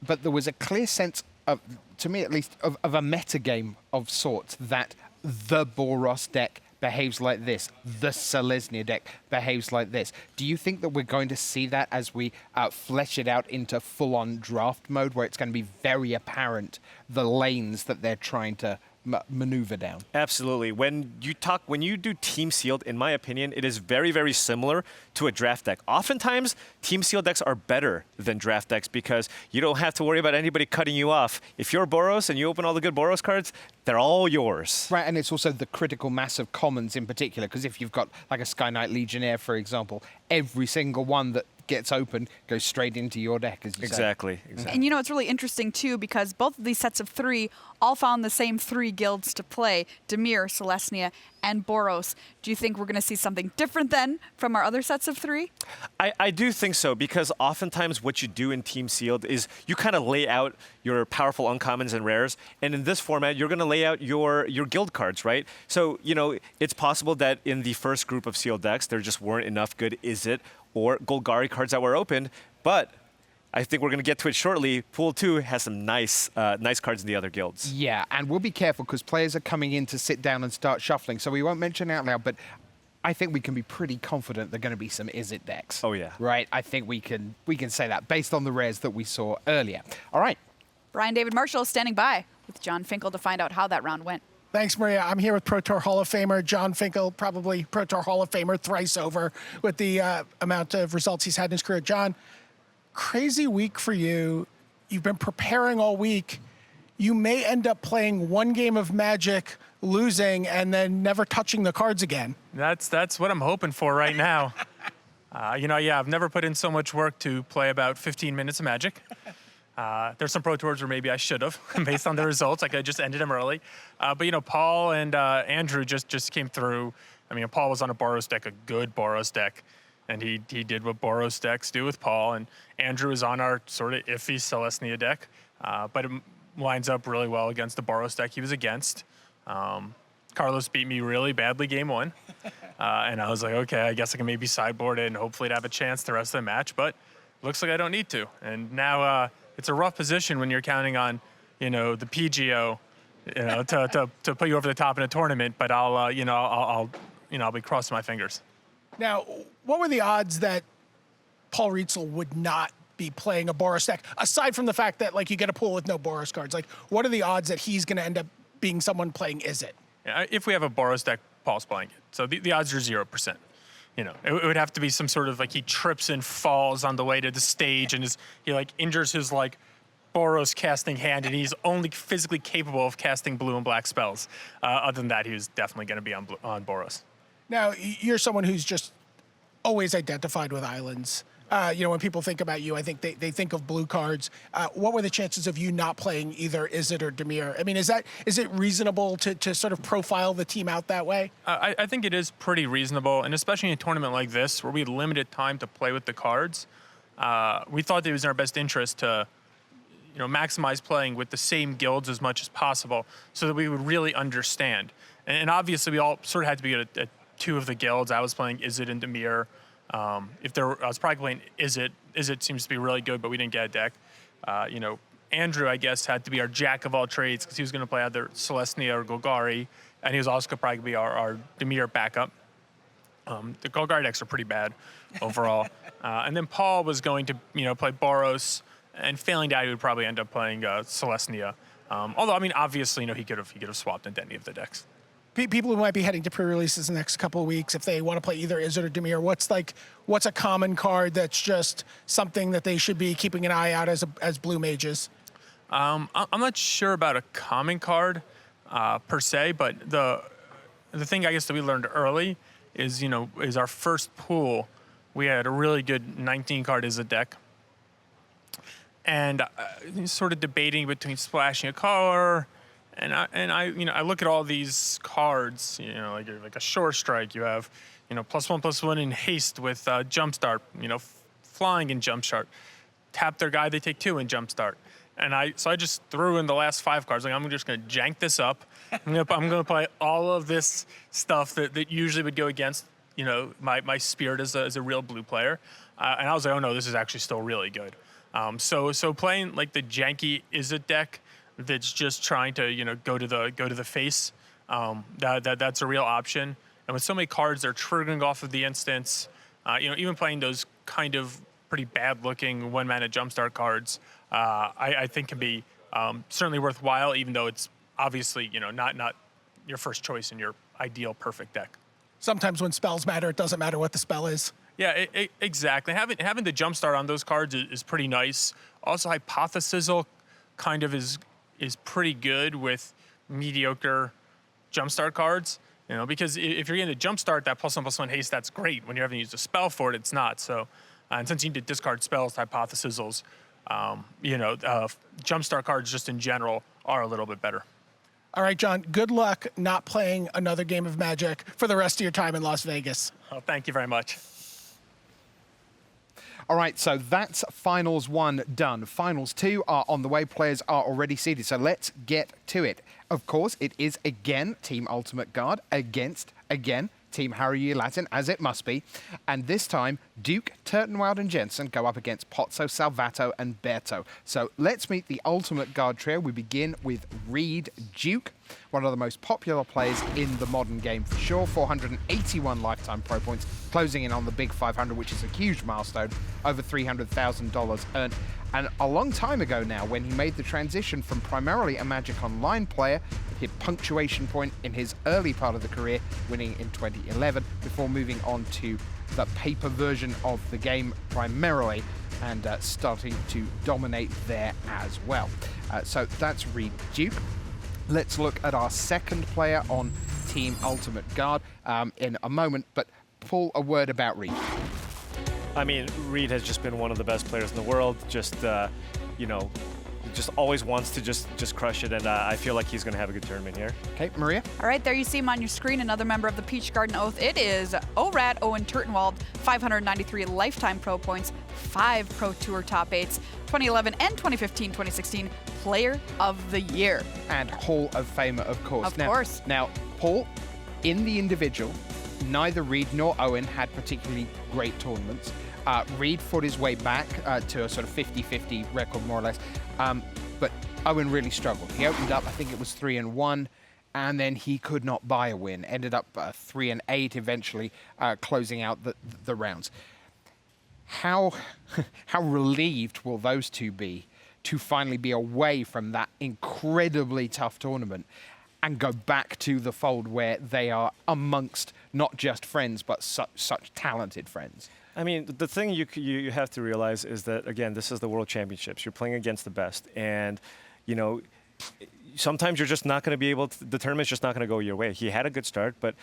But there was a clear sense of, to me at least, of a metagame of sorts that the Boros deck behaves like this, the Selesnya deck behaves like this. Do you think that we're going to see that as we flesh it out into full-on draft mode, where it's going to be very apparent the lanes that they're trying to maneuver down? Absolutely. When you do Team Sealed, in my opinion, it is very, very similar to a draft deck. Oftentimes, Team Sealed decks are better than draft decks because you don't have to worry about anybody cutting you off. If you're Boros and you open all the good Boros cards, they're all yours. Right, and it's also the critical mass of commons in particular, because if you've got like a Sky Knight Legionnaire, for example, every single one that gets open goes straight into your deck, as you Exactly. And it's really interesting too, because both of these sets of three all found the same three guilds to play: Dimir, Selesnya, and Boros. Do you think we're going to see something different then from our other sets of three? I do think so, because oftentimes what you do in Team Sealed is you kind of lay out your powerful uncommons and rares, and in this format you're going to lay out your guild cards, right? So, it's possible that in the first group of Sealed decks there just weren't enough good Izzet or Golgari cards that were opened, but I think we're going to get to it shortly. Pool 2 has some nice cards in the other guilds. Yeah, and we'll be careful because players are coming in to sit down and start shuffling, so we won't mention out loud, but I think we can be pretty confident they're going to be some Izzet decks. Oh, yeah. Right? I think we can say that based on the rares that we saw earlier. All right. Brian David Marshall is standing by with Jon Finkel to find out how that round went. Thanks, Maria. I'm here with Pro Tour Hall of Famer Jon Finkel, probably Pro Tour Hall of Famer thrice over with the amount of results he's had in his career. Jon, crazy week for you. You've been preparing all week. You may end up playing one game of Magic, losing, and then never touching the cards again. That's what I'm hoping for right now. I've never put in so much work to play about 15 minutes of Magic. There's some Pro Tours where maybe I should have, based on the results. I could have just ended them early. But Paul and Andrew just came through. Paul was on a Boros deck, a good Boros deck, and he did what Boros decks do with Paul. And Andrew is on our sort of iffy Selesnya deck, but it lines up really well against the Boros deck he was against. Carlos beat me really badly game one, and I was like, okay, I guess I can maybe sideboard it and hopefully have a chance the rest of the match, but looks like I don't need to. And now it's a rough position when you're counting on, the PGO, to put you over the top in a tournament. But I'll be crossing my fingers. Now, what were the odds that Paul Rietzl would not be playing a Boros deck, aside from the fact that you get a pool with no Boros cards? What are the odds that he's going to end up being someone playing Izzet? Yeah, if we have a Boros deck, Paul's playing it. So the odds are 0%. It would have to be some sort of he trips and falls on the way to the stage and he injures his Boros casting hand, and he's only physically capable of casting blue and black spells. Other than that, he was definitely going to be on Boros. Now, you're someone who's just always identified with islands. When people think about you, I think they think of blue cards. What were the chances of you not playing either Izzet or Dimir? Is it reasonable to sort of profile the team out that way? I think it is pretty reasonable, and especially in a tournament like this where we had limited time to play with the cards, we thought that it was in our best interest to maximize playing with the same guilds as much as possible so that we would really understand. And obviously we all sort of had to be at two of the guilds. I was playing Izzet and Dimir. I was probably playing Izzet. Izzet seems to be really good, but we didn't get a deck. Andrew, I guess, had to be our jack of all trades because he was going to play either Selesnya or Golgari, and he was also probably going to be our Dimir backup. The Golgari decks are pretty bad overall. And then Paul was going to, play Boros, and failing that, he would probably end up playing Selesnya. Although, I mean, obviously, he could have swapped into any of the decks. People who might be heading to pre-releases in the next couple of weeks, if they want to play either Izzet or Dimir, what's a common card that's just something that they should be keeping an eye out as blue mages? I'm not sure about a common card per se, but the thing I guess that we learned early is our first pool, we had a really good 19 card Izzet deck, and sort of debating between splashing a color. And I look at all these cards, like a Shore Strike. You have, +1/+1 in haste with Jumpstart. Flying in Jumpstart. Tap their guy, they take 2 in Jumpstart. And I just threw in the last 5 cards. Like, I'm just gonna jank this up. I'm gonna play all of this stuff that usually would go against, my spirit as a real blue player. And I was like, oh no, this is actually still really good. So playing like the janky Izzet deck that's just trying to go to the face, that's a real option. And with so many cards that are triggering off of the instance, even playing those kind of pretty bad looking 1-mana Jumpstart cards, I think can be certainly worthwhile, even though it's obviously not your first choice in your ideal perfect deck. Sometimes when spells matter, it doesn't matter what the spell is. Yeah, exactly. Having the Jumpstart on those cards is pretty nice. Also, Hypothesizzle kind of is pretty good with mediocre Jumpstart cards, because if you're getting to Jumpstart, that +1/+1 haste, that's great. When you're having to use a spell for it, it's not. So, and since you need to discard spells, Hypothesizzles, Jumpstart cards just in general are a little bit better. All right, John, good luck not playing another game of Magic for the rest of your time in Las Vegas. Oh, thank you very much. All right, so that's Finals 1 done. Finals 2 are on the way. Players are already seeded, so let's get to it. Of course, it is again Team Ultimate Guard against, again, Team Hareruya Latin, as it must be. And this time, Duke, Turtenwald, and Jensen go up against Pozzo, Salvato, and Berto. So let's meet the Ultimate Guard trio. We begin with Reed Duke, one of the most popular players in the modern game for sure. 481 lifetime pro points, closing in on the big 500, which is a huge milestone. Over $300,000 earned. And a long time ago now, when he made the transition from primarily a Magic Online player, hit punctuation point in his early part of the career, winning in 2011, before moving on to the paper version of the game primarily, and starting to dominate there as well. So that's Reed Duke. Let's look at our second player on Team Ultimate Guard in a moment, but Paul, a word about Reed. I mean, Reed has just been one of the best players in the world. Just, just always wants to just crush it, and I feel like he's going to have a good tournament here. Okay, Maria? All right, there you see him on your screen, another member of the Peach Garden Oath. It is ORAD Owen Turtenwald, 593 lifetime pro points, 5 Pro Tour top 8s, 2011 and 2015, 2016 Player of the Year. And Hall of Famer, of course. Of course. Now, Paul, in the individual, neither Reed nor Owen had particularly great tournaments. Reed fought his way back to a sort of 50-50 record, more or less. But Owen really struggled. He opened up, I think it was 3-1, and then he could not buy a win. Ended up 3-8 eventually, closing out the rounds. How relieved will those two be to finally be away from that incredibly tough tournament and go back to the fold where they are amongst not just friends, but such talented friends? I mean, the thing you have to realize is that, again, this is the World Championships. You're playing against the best. And, sometimes you're just not going to be able to, the tournament's just not going to go your way. He had a good start, but,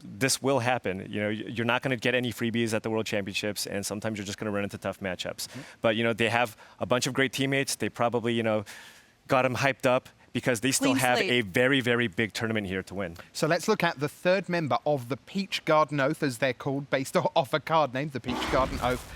this will happen. You're not going to get any freebies at the World Championships, and sometimes you're just going to run into tough matchups. Mm-hmm. But, they have a bunch of great teammates. They probably, got him hyped up, because they still have a very, very big tournament here to win. So let's look at the third member of the Peach Garden Oath, as they're called, based off a card name, the Peach Garden Oath.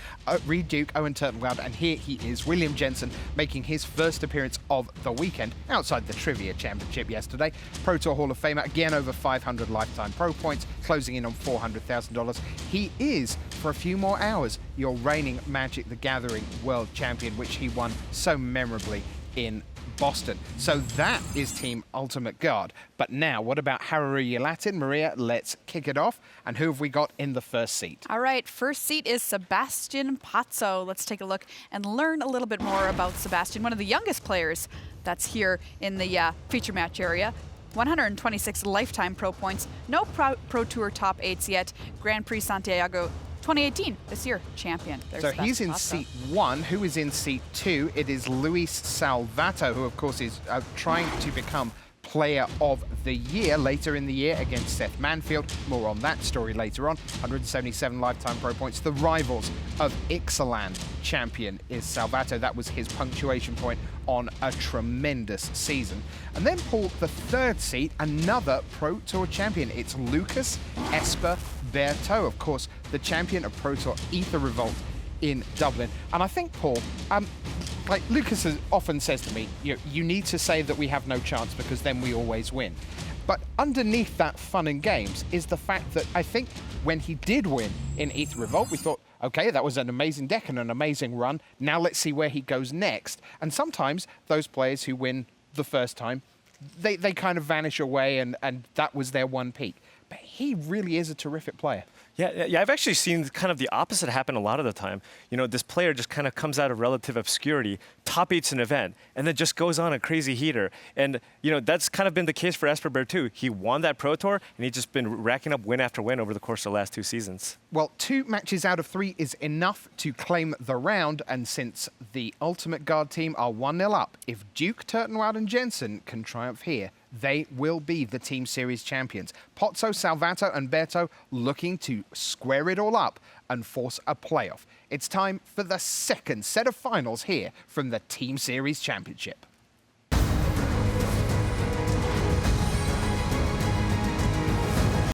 Reed Duke, Owen Turtenwald, and here he is, William Jensen, making his first appearance of the weekend outside the Trivia Championship yesterday. Pro Tour Hall of Famer, again over 500 lifetime pro points, closing in on $400,000. He is, for a few more hours, your reigning Magic the Gathering World Champion, which he won so memorably in Boston. So that is Team Ultimate Guard. But now, what about Hareruya Latin? Maria, let's kick it off. And who have we got in the first seat? All right, first seat is Sebastian Pazzo. Let's take a look and learn a little bit more about Sebastian, one of the youngest players that's here in the feature match area. 126 lifetime pro points, no Pro Tour top 8s yet. Grand Prix Santiago 2018, this year, champion. There's so he's in Pazzo. seat 1. Who is in seat 2? It is Luis Salvato, who of course is trying to become Player of the Year later in the year against Seth Manfield. More on that story later on. 177 lifetime pro points. The rivals of IXALAN champion is Salvato. That was his punctuation point on a tremendous season. And then, Paul, the third seat, another Pro Tour champion. It's Lucas Esper Berto, of course, the champion of Pro Tour AETHER Revolt in Dublin. And I think, Paul, like Lucas often says to me, you need to say that we have no chance because then we always win. But underneath that fun and games is the fact that I think when he did win in AETHER Revolt, we thought, okay, that was an amazing deck and an amazing run. Now let's see where he goes next. And sometimes those players who win the first time, they kind of vanish away and that was their one peak. But he really is a terrific player. Yeah, I've actually seen kind of the opposite happen a lot of the time. You know, this player just kind of comes out of relative obscurity, top 8's an event, and then just goes on a crazy heater. And, you know, that's kind of been the case for Esper too. He won that Pro Tour, and he's just been racking up win after win over the course of the last 2 seasons. Well, 2 matches out of 3 is enough to claim the round, and since the Ultimate Guard team are 1-0 up, if Duke, Turtenwald, and Jensen can triumph here, they will be the Team Series champions. Pozzo, Salvato, and Berto looking to square it all up and force a playoff. It's time for the second set of finals here from the Team Series Championship.